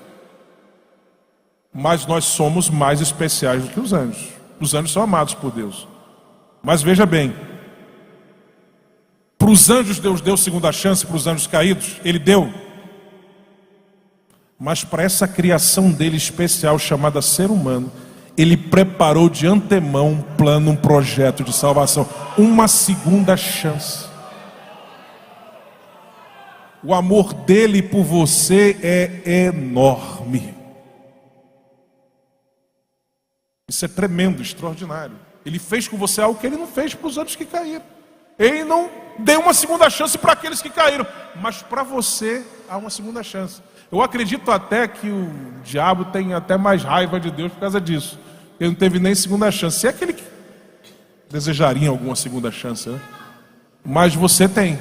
mas nós somos mais especiais do que os anjos. Os anjos são amados por Deus. Mas veja bem, para os anjos Deus deu segunda chance, para os anjos caídos, Ele deu. Mas para essa criação dele especial chamada ser humano, Ele preparou de antemão um plano, um projeto de salvação, uma segunda chance. O amor dele por você é enorme. Isso é tremendo, extraordinário. Ele fez com você algo que Ele não fez para os anjos que caíram. Ele não deu uma segunda chance para aqueles que caíram, mas para você há uma segunda chance. Eu acredito até que o diabo tem até mais raiva de Deus por causa disso. Ele não teve nem segunda chance. Se é aquele que desejaria alguma segunda chance, né? Mas você tem.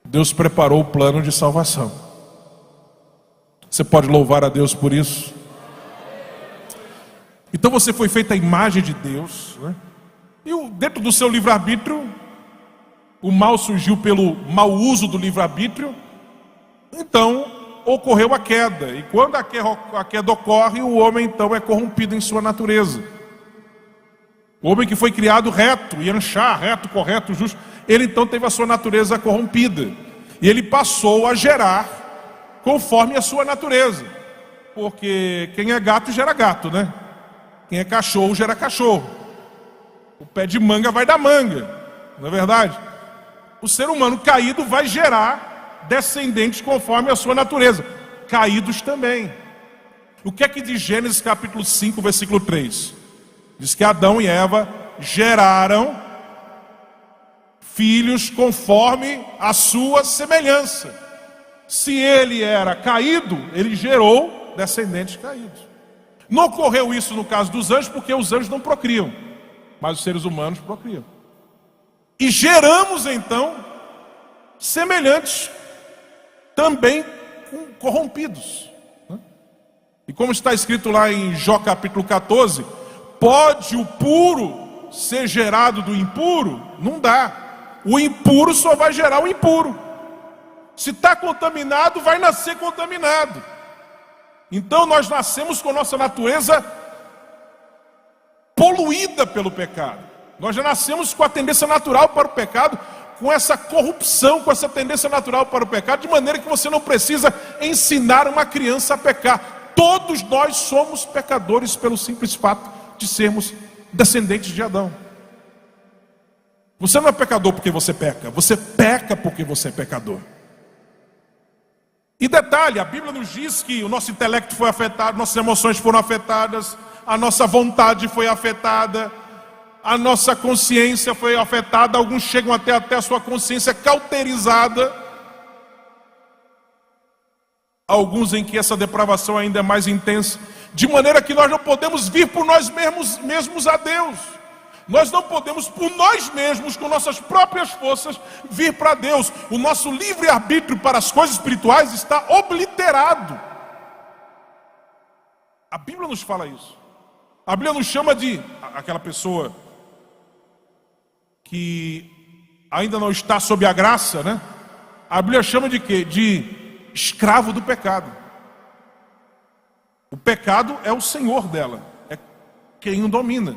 Deus preparou o plano de salvação. Você pode louvar a Deus por isso? Então você foi feito à imagem de Deus, né? E dentro do seu livre-arbítrio, o mal surgiu pelo mau uso do livre-arbítrio. Então ocorreu a queda. E quando a queda ocorre, o homem então é corrompido em sua natureza. O homem que foi criado reto, Yanchá, reto, correto, justo, ele então teve a sua natureza corrompida. E ele passou a gerar conforme a sua natureza. Porque quem é gato gera gato, né? Quem é cachorro gera cachorro. O pé de manga vai dar manga, não é verdade? O ser humano caído vai gerar descendentes conforme a sua natureza. Caídos também. O que é que diz Gênesis capítulo 5, versículo 3? Diz que Adão e Eva geraram filhos conforme a sua semelhança. Se ele era caído, ele gerou descendentes caídos. Não ocorreu isso no caso dos anjos, porque os anjos não procriam, mas os seres humanos procriam. E geramos então semelhantes também corrompidos. E como está escrito lá em Jó capítulo 14, pode o puro ser gerado do impuro? Não dá. O impuro só vai gerar o impuro. Se está contaminado, vai nascer contaminado. Então nós nascemos com nossa natureza poluída pelo pecado. Nós já nascemos com a tendência natural para o pecado, com essa corrupção, com essa tendência natural para o pecado, de maneira que você não precisa ensinar uma criança a pecar. Todos nós somos pecadores pelo simples fato de sermos descendentes de Adão. Você não é pecador porque você peca porque você é pecador. E detalhe, a Bíblia nos diz que o nosso intelecto foi afetado, nossas emoções foram afetadas, a nossa vontade foi afetada, a nossa consciência foi afetada, alguns chegam até a sua consciência cauterizada, alguns em que essa depravação ainda é mais intensa, de maneira que nós não podemos vir por nós mesmos a Deus. Nós não podemos por nós mesmos, com nossas próprias forças, vir para Deus. O nosso livre-arbítrio para as coisas espirituais está obliterado. A Bíblia nos fala isso. A Bíblia nos chama de aquela pessoa que ainda não está sob a graça, né? A Bíblia chama de quê? De escravo do pecado. O pecado é o senhor dela, é quem o domina.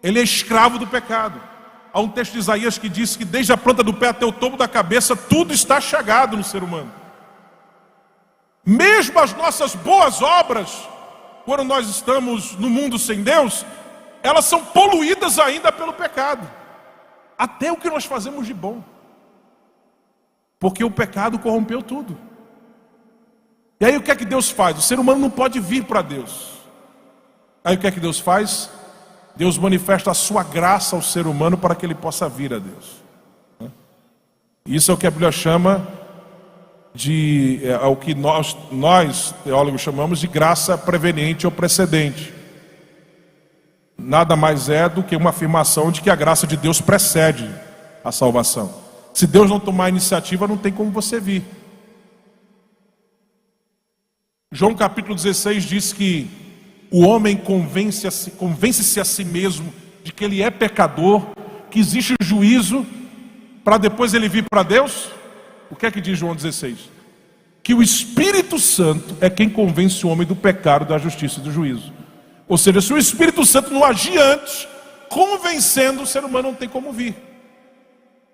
Ele é escravo do pecado. Há um texto de Isaías que diz que desde a planta do pé até o topo da cabeça, tudo está chagado no ser humano. Mesmo as nossas boas obras, quando nós estamos no mundo sem Deus, elas são poluídas ainda pelo pecado. Até o que nós fazemos de bom. Porque o pecado corrompeu tudo. E aí o que é que Deus faz? O ser humano não pode vir para Deus. Aí o que é que Deus faz? Deus manifesta a sua graça ao ser humano para que ele possa vir a Deus. Isso é o que a Bíblia chama de, o que nós teólogos chamamos de graça preveniente ou precedente. Nada mais é do que uma afirmação de que a graça de Deus precede a salvação. Se Deus não tomar a iniciativa, não tem como você vir. João capítulo 16 diz que o homem convence-se a si mesmo de que ele é pecador, que existe o juízo, para depois ele vir para Deus. O que é que diz João 16? que o Espírito Santo é quem convence o homem do pecado, da justiça e do juízo. Ou seja, se o Espírito Santo não agir antes, convencendo, o ser humano não tem como vir.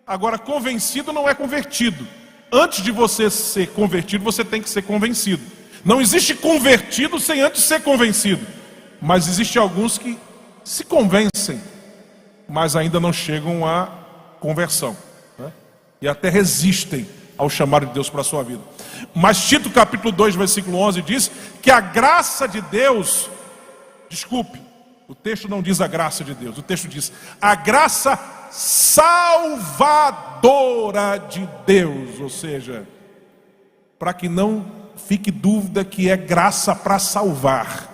Agora, convencido não é convertido. Antes de você ser convertido, você tem que ser convencido. Não existe convertido sem antes ser convencido. Mas existem alguns que se convencem, mas ainda não chegam à conversão, né? E até resistem ao chamado de Deus para a sua vida. Mas Tito capítulo 2, versículo 11 diz que a graça de Deus, desculpe, o texto não diz a graça de Deus, o texto diz a graça salvadora de Deus. Ou seja, para que não fique dúvida que é graça para salvar.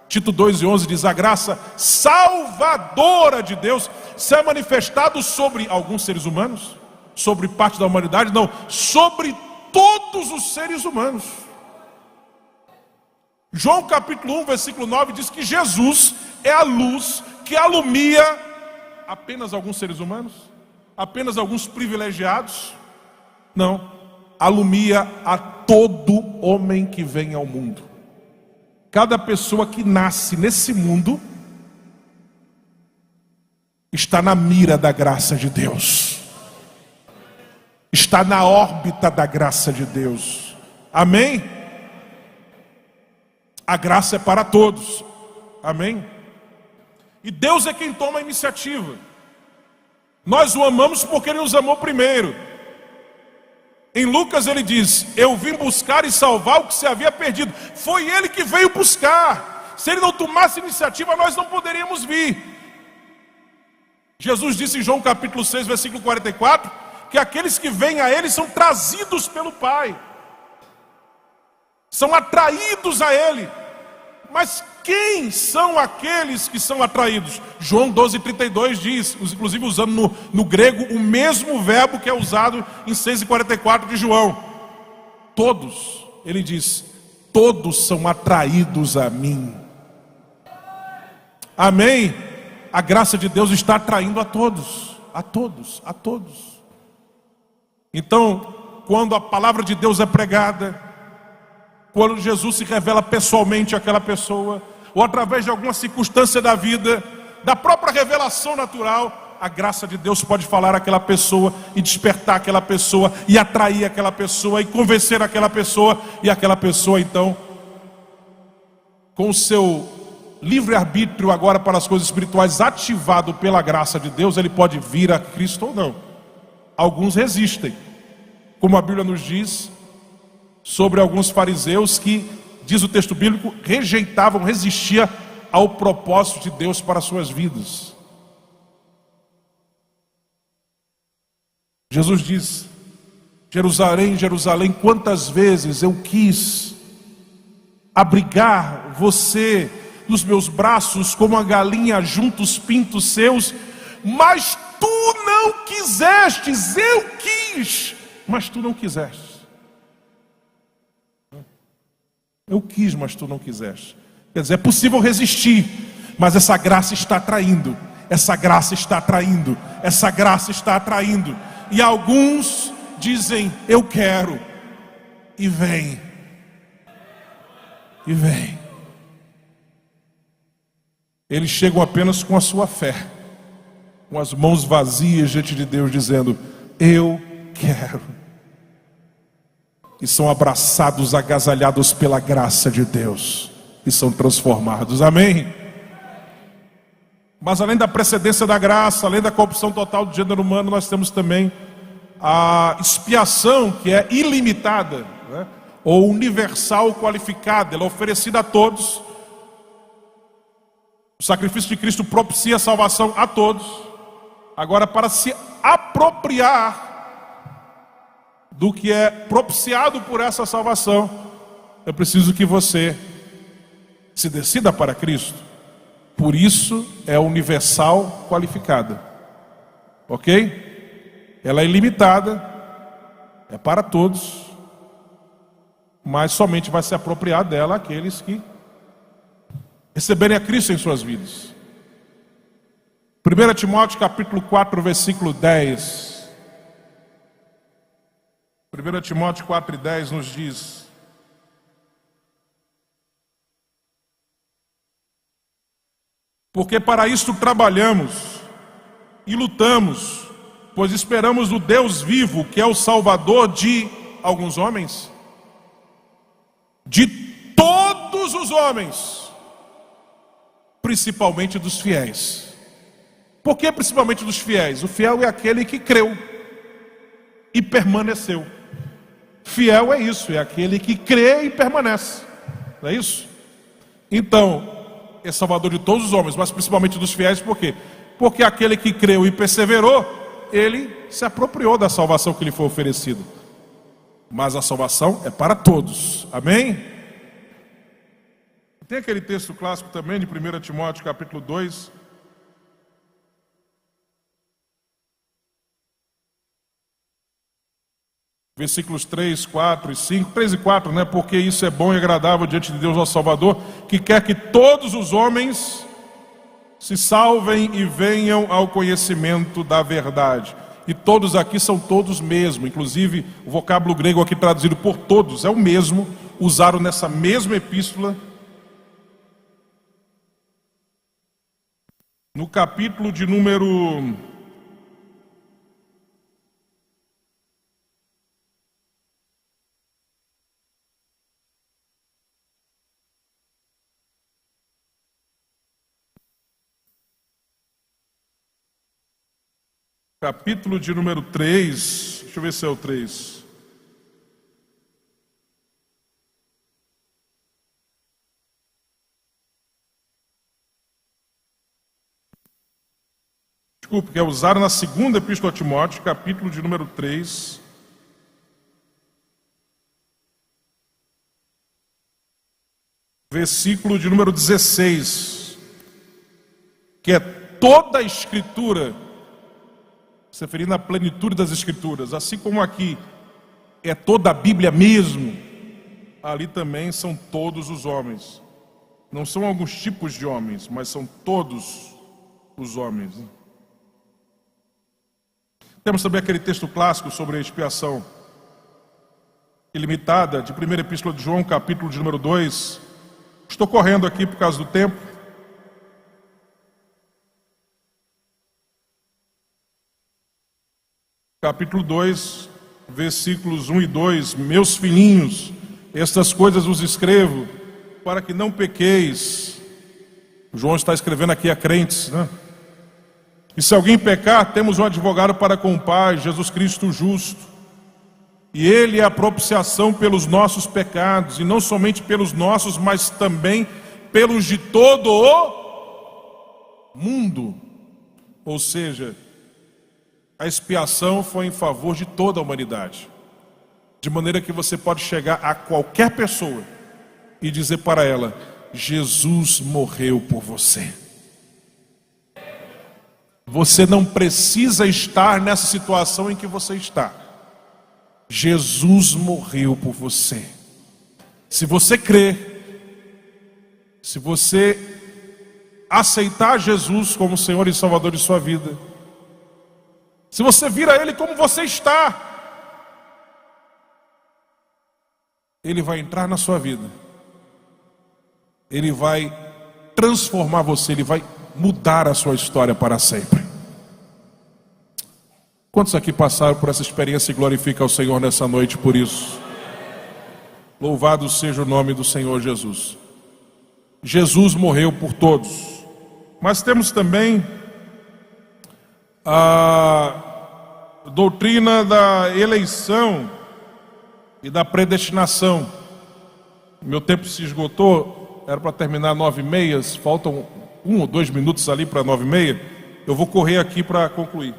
Tito 2:11 diz: a graça salvadora de Deus se é manifestado sobre alguns seres humanos, sobre parte da humanidade, não, sobre todos os seres humanos. João capítulo 1, versículo 9 diz que Jesus é a luz que alumia apenas alguns seres humanos, apenas alguns privilegiados. Não, alumia a todo homem que vem ao mundo. Cada pessoa que nasce nesse mundo está na mira da graça de Deus, está na órbita da graça de Deus. Amém? A graça é para todos. Amém? E Deus é quem toma a iniciativa. Nós o amamos porque Ele nos amou primeiro. Em Lucas ele diz: eu vim buscar e salvar o que se havia perdido. Foi Ele que veio buscar. Se Ele não tomasse iniciativa, nós não poderíamos vir. Jesus disse em João capítulo 6, versículo 44, que aqueles que vêm a Ele são trazidos pelo Pai, são atraídos a Ele. Mas quem são aqueles que são atraídos? João 12:32 diz, inclusive usando no grego o mesmo verbo que é usado em 6:44 de João. Todos, ele diz, todos são atraídos a mim. Amém? A graça de Deus está atraindo a todos, a todos, a todos. Então, quando a palavra de Deus é pregada, quando Jesus se revela pessoalmente àquela pessoa, ou através de alguma circunstância da vida, da própria revelação natural, a graça de Deus pode falar àquela pessoa e despertar aquela pessoa e atrair aquela pessoa e convencer aquela pessoa, e aquela pessoa então, com o seu livre-arbítrio agora para as coisas espirituais ativado pela graça de Deus, ele pode vir a Cristo ou não. Alguns resistem, como a Bíblia nos diz sobre alguns fariseus que, diz o texto bíblico, rejeitavam, resistiam ao propósito de Deus para as suas vidas. Jesus diz: Jerusalém, Jerusalém, quantas vezes eu quis abrigar você nos meus braços como a galinha junto os pintos seus, mas tu não quisestes. Eu quis, mas tu não quiseste. Eu quis, mas tu não quiseste. Quer dizer, é possível resistir, mas essa graça está atraindo. Essa graça está atraindo. Essa graça está atraindo. E alguns dizem: eu quero. E vem. E vem. Eles chegam apenas com a sua fé, com as mãos vazias diante de Deus, dizendo: eu quero. E são abraçados, agasalhados pela graça de Deus, e são transformados. Amém? Mas além da precedência da graça, além da corrupção total do gênero humano, nós temos também a expiação, que é ilimitada, né? Ou universal qualificada. Ela é oferecida a todos. O sacrifício de Cristo propicia a salvação a todos. Agora, para se apropriar do que é propiciado por essa salvação, eu preciso que você se decida para Cristo. Por isso é universal qualificada. Ok? Ela é ilimitada, é para todos, mas somente vai se apropriar dela aqueles que receberem a Cristo em suas vidas. 1 Timóteo capítulo 4, versículo 10. 1 Timóteo 4:10 nos diz: porque para isto trabalhamos e lutamos, pois esperamos no Deus vivo, que é o Salvador de alguns homens, de todos os homens, principalmente dos fiéis. Por que principalmente dos fiéis? O fiel é aquele que creu e permaneceu. Fiel é isso, é aquele que crê e permanece, não é isso? Então, é Salvador de todos os homens, mas principalmente dos fiéis. Por quê? Porque aquele que creu e perseverou, ele se apropriou da salvação que lhe foi oferecida. Mas a salvação é para todos, amém? Tem aquele texto clássico também de 1 Timóteo capítulo 2, versículos 3, 4 e 5, 3 e 4, né? Porque isso é bom e agradável diante de Deus nosso Salvador, que quer que todos os homens se salvem e venham ao conhecimento da verdade. E todos aqui são todos mesmo, inclusive o vocábulo grego aqui traduzido por todos é o mesmo, usado nessa mesma epístola, no capítulo de número 3, deixa eu ver se é o 3. Desculpe, que é usado na segunda epístola a Timóteo, capítulo de número 3. Versículo de número 16. Que é toda a Escritura, se referindo à plenitude das Escrituras, assim como aqui é toda a Bíblia mesmo, ali também são todos os homens. Não são alguns tipos de homens, mas são todos os homens. Temos também aquele texto clássico sobre a expiação ilimitada, de 1ª Epístola de João, capítulo de número 2. Estou correndo aqui por causa do tempo. Capítulo 2, versículos 1 e 2. Meus filhinhos, estas coisas vos escrevo, para que não pequeis. João está escrevendo aqui a crentes, né? E se alguém pecar, temos um advogado para com o Pai, Jesus Cristo justo. E Ele é a propiciação pelos nossos pecados, e não somente pelos nossos, mas também pelos de todo o mundo. Ou seja, a expiação foi em favor de toda a humanidade, de maneira que você pode chegar a qualquer pessoa e dizer para ela: Jesus morreu por você. Você não precisa estar nessa situação em que você está. Jesus morreu por você. Se você crer, se você aceitar Jesus como Senhor e Salvador de sua vida, se você vir a Ele como você está, Ele vai entrar na sua vida, Ele vai transformar você, Ele vai mudar a sua história para sempre. Quantos aqui passaram por essa experiência e glorificam ao Senhor nessa noite por isso? Louvado seja o nome do Senhor Jesus. Jesus morreu por todos, mas temos também a doutrina da eleição e da predestinação. Meu tempo se esgotou, era para terminar 9h30, faltam 1 ou 2 minutos ali para 9h30. Eu vou correr aqui para concluir.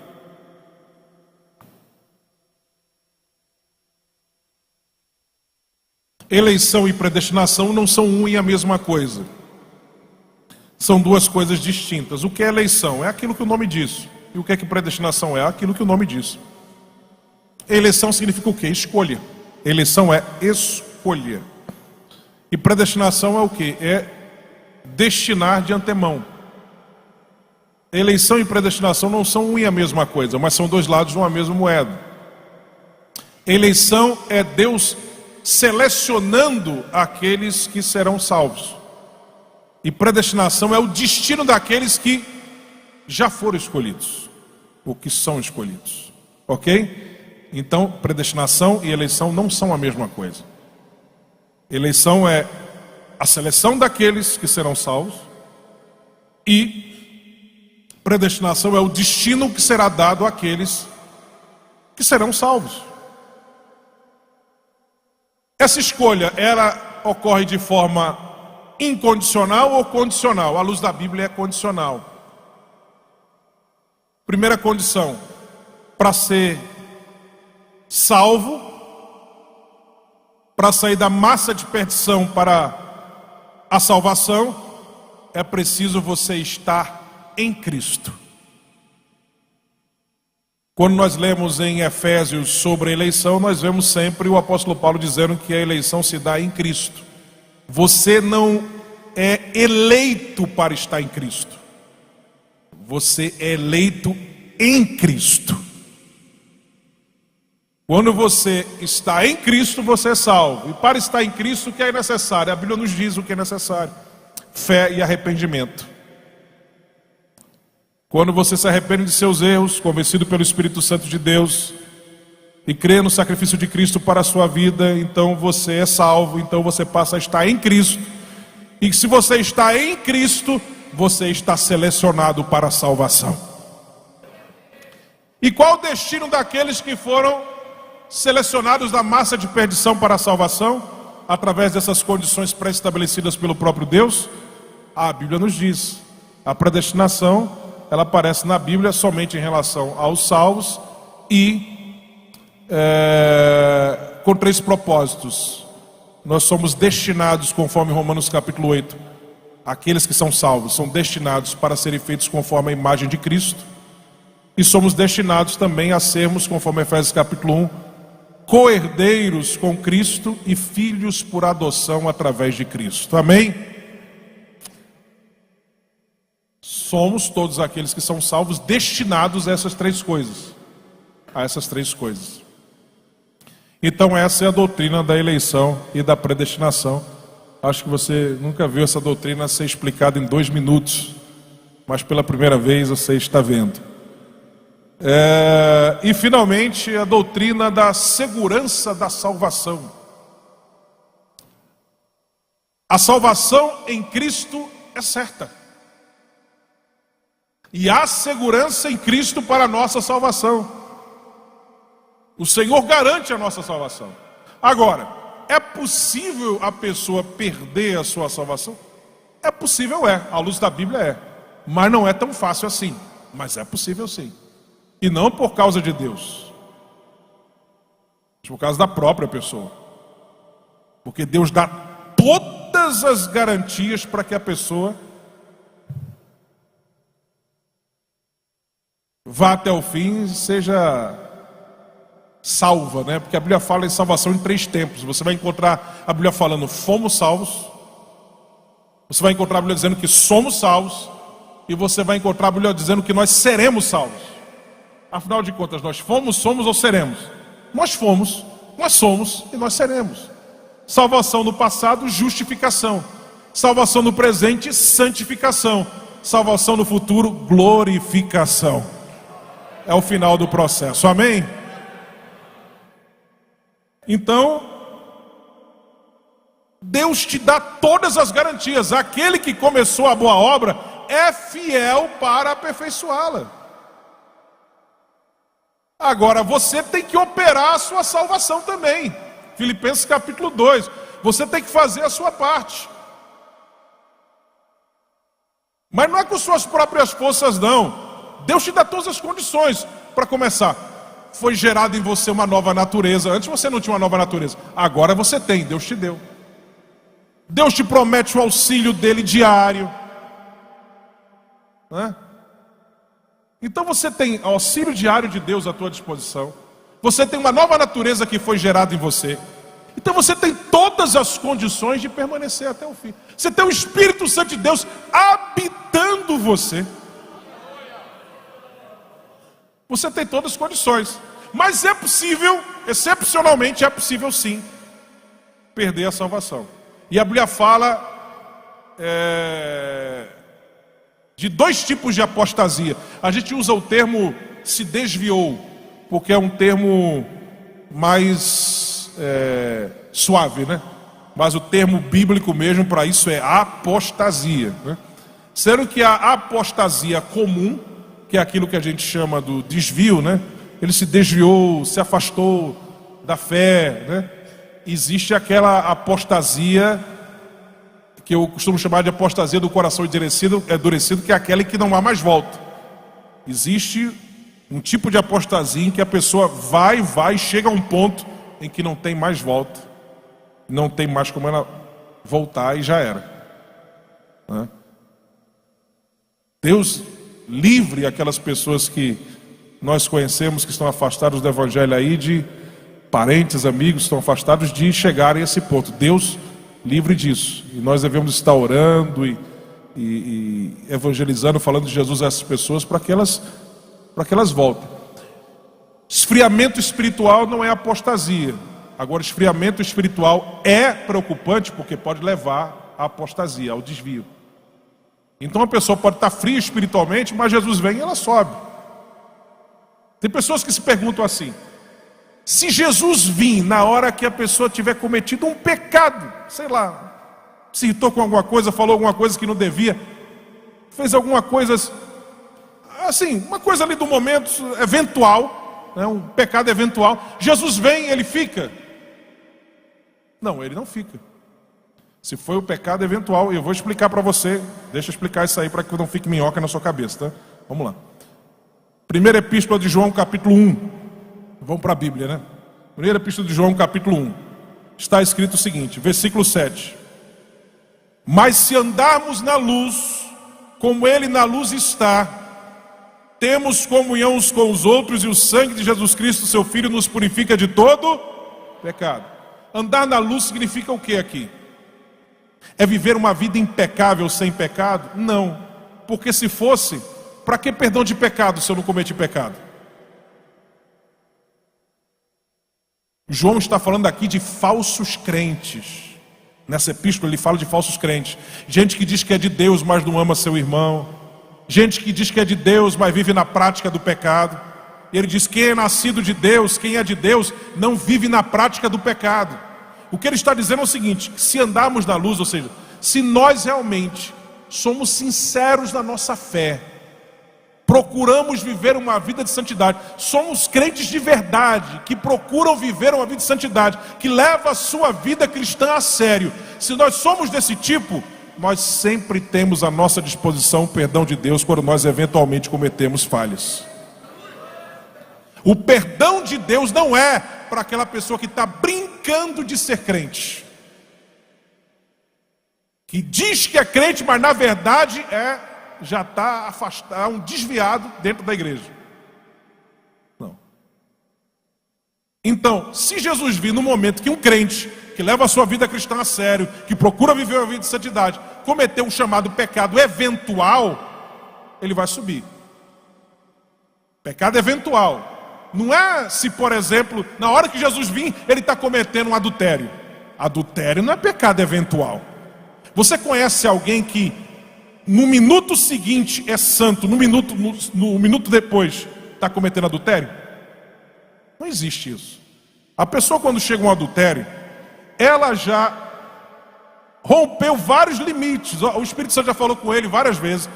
Eleição e predestinação não são uma e a mesma coisa. São duas coisas distintas. O que é eleição? É aquilo que o nome diz. E o que é que predestinação é? Aquilo que o nome diz. Eleição significa o quê? Escolha. Eleição é escolha. E predestinação é o quê? É destinar de antemão. Eleição e predestinação não são uma e a mesma coisa, mas são dois lados de uma mesma moeda. Eleição é Deus selecionando aqueles que serão salvos. E predestinação é o destino daqueles que já foram escolhidos, ou que são escolhidos. Ok? Então, predestinação e eleição não são a mesma coisa. Eleição é a seleção daqueles que serão salvos, e predestinação é o destino que será dado àqueles que serão salvos. Essa escolha, ela ocorre de forma incondicional ou condicional? À luz da Bíblia é condicional. Primeira condição, para ser salvo, para sair da massa de perdição para a salvação, é preciso você estar em Cristo. Quando nós lemos em Efésios sobre a eleição, nós vemos sempre o apóstolo Paulo dizendo que a eleição se dá em Cristo. Você não é eleito para estar em Cristo. Você é eleito em Cristo. Quando você está em Cristo, você é salvo. E para estar em Cristo, o que é necessário? A Bíblia nos diz o que é necessário: fé e arrependimento. Quando você se arrepende de seus erros, convencido pelo Espírito Santo de Deus, e crê no sacrifício de Cristo para a sua vida, então você é salvo, então você passa a estar em Cristo. E se você está em Cristo, você está selecionado para a salvação. E qual o destino daqueles que foram selecionados da massa de perdição para a salvação, através dessas condições pré-estabelecidas pelo próprio Deus? A Bíblia nos diz: a predestinação, ela aparece na Bíblia somente em relação aos salvos e com 3 propósitos. Nós somos destinados, conforme Romanos capítulo 8, aqueles que são salvos são destinados para serem feitos conforme a imagem de Cristo, e somos destinados também a sermos, conforme Efésios capítulo 1, co-herdeiros com Cristo e filhos por adoção através de Cristo. Amém? Somos todos aqueles que são salvos destinados a essas 3 coisas. A essas 3 coisas. Então essa é a doutrina da eleição e da predestinação. Acho que você nunca viu essa doutrina ser explicada em 2 minutos, mas pela primeira vez você está vendo. E finalmente a doutrina da segurança da salvação. A salvação em Cristo é certa. E há segurança em Cristo para a nossa salvação. O Senhor garante a nossa salvação. Agora, é possível a pessoa perder a sua salvação? É possível, à luz da Bíblia é. Mas não é tão fácil assim. Mas é possível sim. E não por causa de Deus, mas por causa da própria pessoa. Porque Deus dá todas as garantias para que a pessoa vá até o fim e seja salva, né? Porque a Bíblia fala em salvação em 3 tempos. Você vai encontrar a Bíblia falando fomos salvos, você vai encontrar a Bíblia dizendo que somos salvos, e você vai encontrar a Bíblia dizendo que nós seremos salvos. Afinal de contas, nós fomos, somos ou seremos? Nós fomos, nós somos e nós seremos. Salvação no passado, justificação. Salvação no presente, santificação. Salvação no futuro, glorificação. É o final do processo, amém? Então, Deus te dá todas as garantias. Aquele que começou a boa obra é fiel para aperfeiçoá-la. Agora, você tem que operar a sua salvação também. Filipenses capítulo 2. Você tem que fazer a sua parte. Mas não é com suas próprias forças, não. Deus te dá todas as condições. Para começar, foi gerado em você uma nova natureza. Antes você não tinha uma nova natureza. Agora você tem, Deus te deu. Deus te promete o auxílio dele diário, né? Então você tem auxílio diário de Deus à tua disposição. Você tem uma nova natureza que foi gerada em você. Então você tem todas as condições de permanecer até o fim. Você tem o Espírito Santo de Deus habitando você. Você tem todas as condições. Mas é possível, excepcionalmente é possível sim, perder a salvação. E a Bíblia fala de dois tipos de apostasia. A gente usa o termo se desviou, porque é um termo mais suave, né? Mas o termo bíblico mesmo para isso é apostasia, né? Sendo que a apostasia comum, que é aquilo que a gente chama do desvio, né? Ele se desviou, se afastou da fé, né? Existe aquela apostasia que eu costumo chamar de apostasia do coração endurecido, que é aquela que não há mais volta. Existe um tipo de apostasia em que a pessoa vai, chega a um ponto em que não tem mais volta, não tem mais como ela voltar e já era, né? Deus livre aquelas pessoas que nós conhecemos, que estão afastados do Evangelho aí, de parentes, amigos, estão afastados de chegarem a esse ponto. Deus livre disso. E nós devemos estar orando e evangelizando, falando de Jesus a essas pessoas para que elas voltem. Esfriamento espiritual não é apostasia. Agora, esfriamento espiritual é preocupante porque pode levar à apostasia, ao desvio. Então a pessoa pode estar fria espiritualmente, mas Jesus vem e ela sobe. Tem pessoas que se perguntam assim: se Jesus vir na hora que a pessoa tiver cometido um pecado, sei lá, se irritou com alguma coisa, falou alguma coisa que não devia, fez alguma coisa assim, uma coisa ali do momento eventual, né, um pecado eventual, Jesus vem, ele fica? Não, ele não fica. Se foi o pecado eventual, eu vou explicar para você, deixa eu explicar isso aí para que não fique minhoca na sua cabeça, tá? Vamos lá. Primeira Epístola de João, capítulo 1. Vamos para a Bíblia, né? Primeira Epístola de João, capítulo 1. Está escrito o seguinte, versículo 7. Mas se andarmos na luz, como Ele na luz está, temos comunhão uns com os outros, e o sangue de Jesus Cristo, seu Filho, nos purifica de todo pecado. Andar na luz significa o que aqui? É viver uma vida impecável sem pecado? Não. Porque se fosse, para que perdão de pecado se eu não cometi pecado? João está falando aqui de falsos crentes. Nessa epístola ele fala de falsos crentes. Gente que diz que é de Deus, mas não ama seu irmão. Gente que diz que é de Deus, mas vive na prática do pecado. E ele diz: quem é nascido de Deus, quem é de Deus, não vive na prática do pecado. O que ele está dizendo é o seguinte: se andarmos na luz, ou seja, se nós realmente somos sinceros na nossa fé, procuramos viver uma vida de santidade, somos crentes de verdade, que procuram viver uma vida de santidade, que leva a sua vida cristã a sério, se nós somos desse tipo, nós sempre temos à nossa disposição o perdão de Deus quando nós eventualmente cometemos falhas. O perdão de Deus não é para aquela pessoa que está brincando de ser crente, que diz que é crente, mas na verdade já está afastado, um desviado dentro da igreja. Não. Então, se Jesus vir no momento que um crente que leva a sua vida cristã a sério, que procura viver uma vida de santidade, cometer um chamado pecado eventual, ele vai subir. Pecado eventual. Não é se, por exemplo, na hora que Jesus vir, ele está cometendo um adultério. Adultério não é pecado eventual. Você conhece alguém que no minuto seguinte é santo, no minuto depois está cometendo adultério? Não existe isso. A pessoa, quando chega um adultério, ela já rompeu vários limites. O Espírito Santo já falou com ele várias vezes.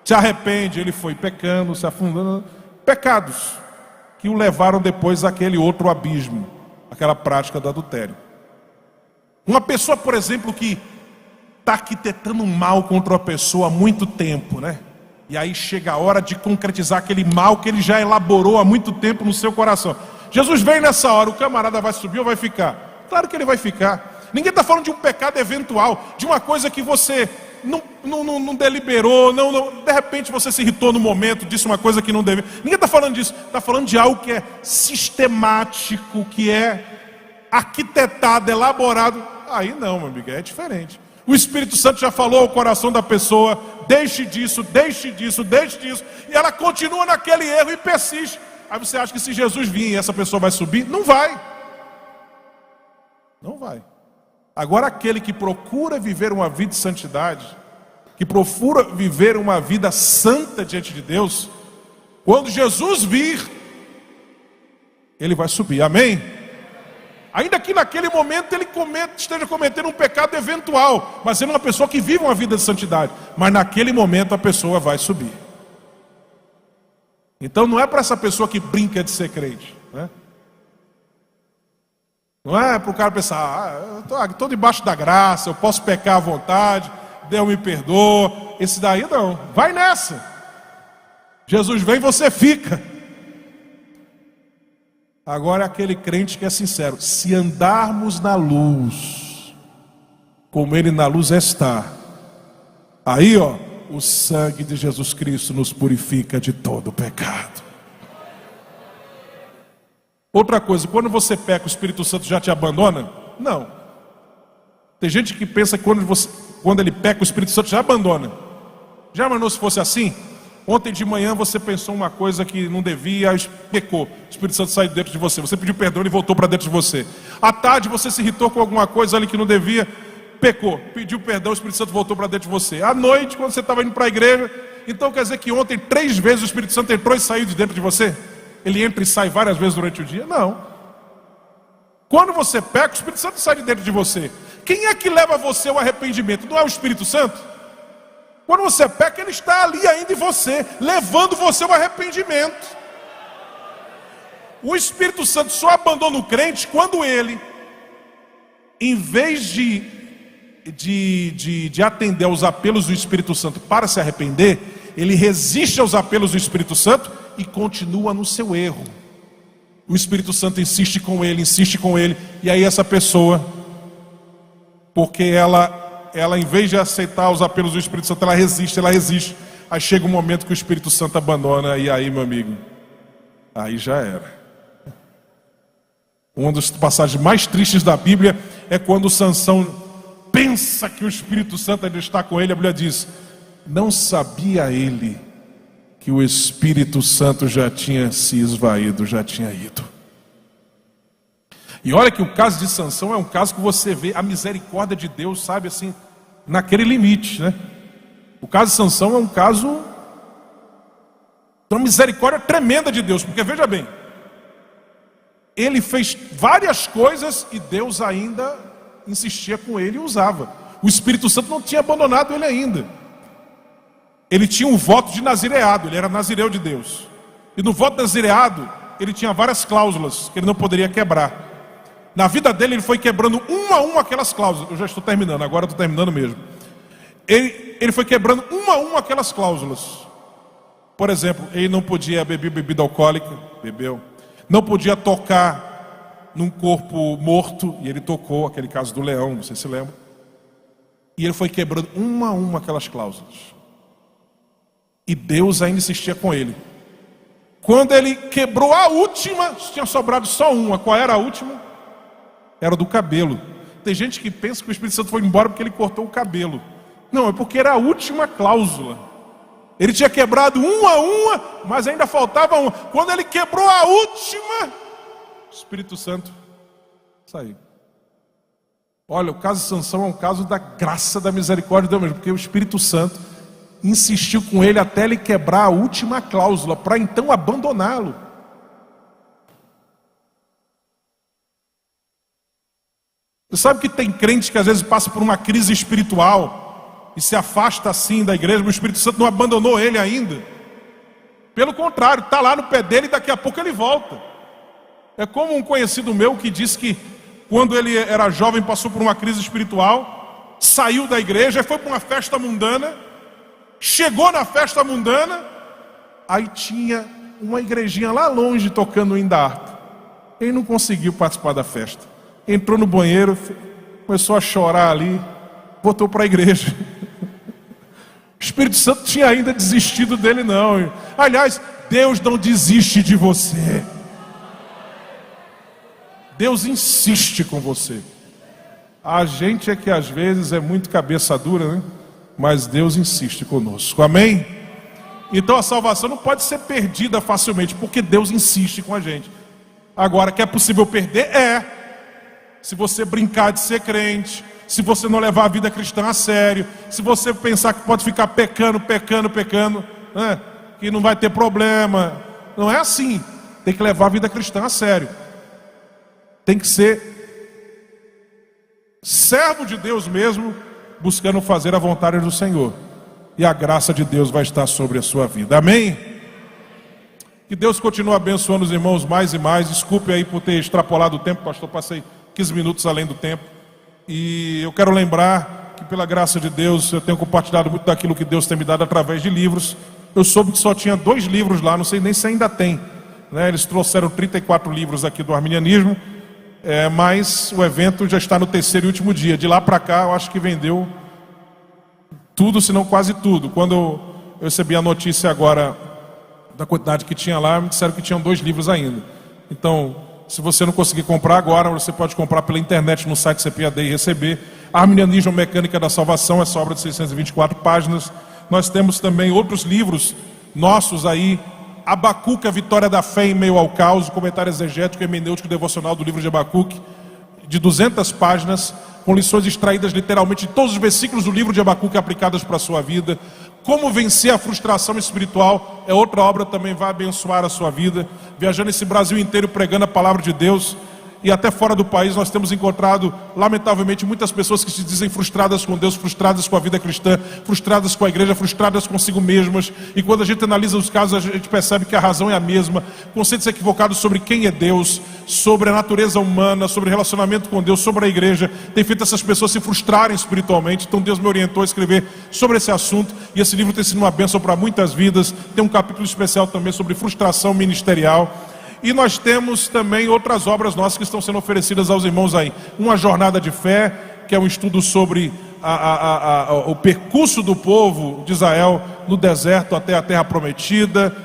Se arrepende, ele foi pecando, se afundando. Pecados que o levaram depois àquele outro abismo, aquela prática do adultério. Uma pessoa, por exemplo, que está arquitetando um mal contra uma pessoa há muito tempo, né? E aí chega a hora de concretizar aquele mal que ele já elaborou há muito tempo no seu coração. Jesus vem nessa hora, o camarada vai subir ou vai ficar? Claro que ele vai ficar. Ninguém está falando de um pecado eventual, de uma coisa que você não deliberou, de repente você se irritou no momento, disse uma coisa que não deve. Ninguém está falando disso, está falando de algo que é sistemático, que é arquitetado, elaborado. Aí não, meu amigo, é diferente. O Espírito Santo já falou ao coração da pessoa: deixe disso, deixe disso, deixe disso, e ela continua naquele erro e persiste. Aí você acha que se Jesus vir, essa pessoa vai subir? Não vai. Não vai. Agora aquele que procura viver uma vida de santidade, que procura viver uma vida santa diante de Deus, quando Jesus vir, ele vai subir, amém? Ainda que naquele momento ele esteja cometendo um pecado eventual, mas ele é uma pessoa que vive uma vida de santidade, mas naquele momento a pessoa vai subir. Então não é para essa pessoa que brinca de ser crente, né? Não é para o cara pensar, eu estou debaixo da graça, eu posso pecar à vontade, Deus me perdoa. Esse daí não, vai nessa. Jesus vem, você fica. Agora é aquele crente que é sincero: se andarmos na luz, como Ele na luz está, aí o sangue de Jesus Cristo nos purifica de todo pecado. Outra coisa, quando você peca, o Espírito Santo já te abandona? Não. Tem gente que pensa que quando ele peca, o Espírito Santo já abandona. Já imaginou se fosse assim? Ontem de manhã você pensou uma coisa que não devia, pecou. O Espírito Santo saiu dentro de você. Você pediu perdão e voltou para dentro de você. À tarde você se irritou com alguma coisa ali que não devia, pecou. Pediu perdão, o Espírito Santo voltou para dentro de você. À noite, quando você estava indo para a igreja, então quer dizer que ontem 3 vezes o Espírito Santo entrou e saiu de dentro de você? Ele entra e sai várias vezes durante o dia? Não. Quando você peca, o Espírito Santo sai de dentro de você. Quem é que leva você ao arrependimento? Não é o Espírito Santo? Quando você peca, ele está ali ainda em você, levando você ao arrependimento. O Espírito Santo só abandona o crente quando ele, em vez de atender aos apelos do Espírito Santo para se arrepender, ele resiste aos apelos do Espírito Santo e continua no seu erro. O Espírito Santo insiste com ele, e aí essa pessoa, porque ela em vez de aceitar os apelos do Espírito Santo, ela resiste, aí chega um momento que o Espírito Santo abandona, e aí, meu amigo, aí já era. Uma das passagens mais tristes da Bíblia é quando Sansão pensa que o Espírito Santo ainda está com ele. A Bíblia diz: não sabia ele que o Espírito Santo já tinha se esvaído, já tinha ido. E olha que o caso de Sansão é um caso que você vê a misericórdia de Deus, sabe, assim, naquele limite, né? O caso de Sansão é um caso de uma misericórdia tremenda de Deus, porque veja bem, ele fez várias coisas e Deus ainda insistia com ele e usava. O Espírito Santo não tinha abandonado ele ainda. Ele tinha um voto de nazireado, ele era nazireu de Deus. E no voto nazireado, ele tinha várias cláusulas que ele não poderia quebrar. Na vida dele, ele foi quebrando uma a uma aquelas cláusulas. Eu já estou terminando, agora estou terminando mesmo. Ele foi quebrando uma a uma aquelas cláusulas. Por exemplo, ele não podia beber bebida alcoólica, bebeu. Não podia tocar num corpo morto, e ele tocou, aquele caso do leão, você se lembra? E ele foi quebrando uma a uma aquelas cláusulas. E Deus ainda insistia com ele. Quando ele quebrou a última, tinha sobrado só uma. Qual era a última? Era do cabelo. Tem gente que pensa que o Espírito Santo foi embora porque ele cortou o cabelo. Não, é porque era a última cláusula. Ele tinha quebrado uma a uma, mas ainda faltava uma. Quando ele quebrou a última, o Espírito Santo saiu. Olha, o caso de Sansão é um caso da graça, da misericórdia de Deus mesmo, porque o Espírito Santo insistiu com ele até ele quebrar a última cláusula, para então abandoná-lo. Você sabe que tem crente que às vezes passa por uma crise espiritual e se afasta assim da igreja, mas o Espírito Santo não abandonou ele ainda. Pelo contrário, está lá no pé dele e daqui a pouco ele volta. É como um conhecido meu que disse que quando ele era jovem passou por uma crise espiritual, saiu da igreja e foi para uma festa mundana. Chegou na festa mundana, aí tinha uma igrejinha lá longe tocando o hino da harpa. Ele não conseguiu participar da festa. Entrou no banheiro, começou a chorar ali, voltou para a igreja. O Espírito Santo tinha ainda desistido dele não. Aliás, Deus não desiste de você. Deus insiste com você. A gente é que às vezes é muito cabeça dura, né? Mas Deus insiste conosco, amém? Então a salvação não pode ser perdida facilmente, porque Deus insiste com a gente. Agora, que é possível perder? É. Se você brincar de ser crente, se você não levar a vida cristã a sério, se você pensar que pode ficar pecando, né, que não vai ter problema. Não é assim. Tem que levar a vida cristã a sério. Tem que ser servo de Deus mesmo, buscando fazer a vontade do Senhor. E a graça de Deus vai estar sobre a sua vida. Amém? Que Deus continue abençoando os irmãos mais e mais. Desculpe aí por ter extrapolado o tempo, pastor. Passei 15 minutos além do tempo. E eu quero lembrar que pela graça de Deus eu tenho compartilhado muito daquilo que Deus tem me dado através de livros. Eu soube que só tinha 2 livros lá, não sei nem se ainda tem, né? Eles trouxeram 34 livros aqui do arminianismo, mas o evento já está no 3º e último dia. De lá para cá eu acho que vendeu tudo, se não quase tudo. Quando eu recebi a notícia agora da quantidade que tinha lá, me disseram que tinham 2 livros ainda. Então, se você não conseguir comprar agora, você pode comprar pela internet no site CPAD e receber. Arminianismo Mecânica da Salvação, essa obra de 624 páginas. Nós temos também outros livros nossos aí. Abacuque, a vitória da fé em meio ao caos, comentário exegético e hermenêutico devocional do livro de Abacuque, de 200 páginas, com lições extraídas literalmente de todos os versículos do livro de Abacuque aplicadas para a sua vida. Como vencer a frustração espiritual é outra obra, também vai abençoar a sua vida. Viajando esse Brasil inteiro pregando a palavra de Deus, e até fora do país nós temos encontrado, lamentavelmente, muitas pessoas que se dizem frustradas com Deus, frustradas com a vida cristã, frustradas com a igreja, frustradas consigo mesmas. E quando a gente analisa os casos, a gente percebe que a razão é a mesma. Conceitos equivocados sobre quem é Deus, sobre a natureza humana, sobre relacionamento com Deus, sobre a igreja, tem feito essas pessoas se frustrarem espiritualmente. Então Deus me orientou a escrever sobre esse assunto, e esse livro tem sido uma bênção para muitas vidas. Tem um capítulo especial também sobre frustração ministerial. E nós temos também outras obras nossas que estão sendo oferecidas aos irmãos aí. Uma jornada de fé, que é um estudo sobre o percurso do povo de Israel no deserto até a terra prometida.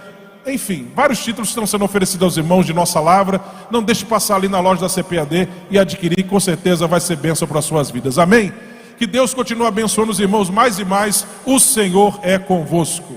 Enfim, vários títulos estão sendo oferecidos aos irmãos de nossa lavra. Não deixe passar ali na loja da CPAD e adquirir, com certeza vai ser bênção para as suas vidas. Amém? Que Deus continue abençoando os irmãos mais e mais. O Senhor é convosco.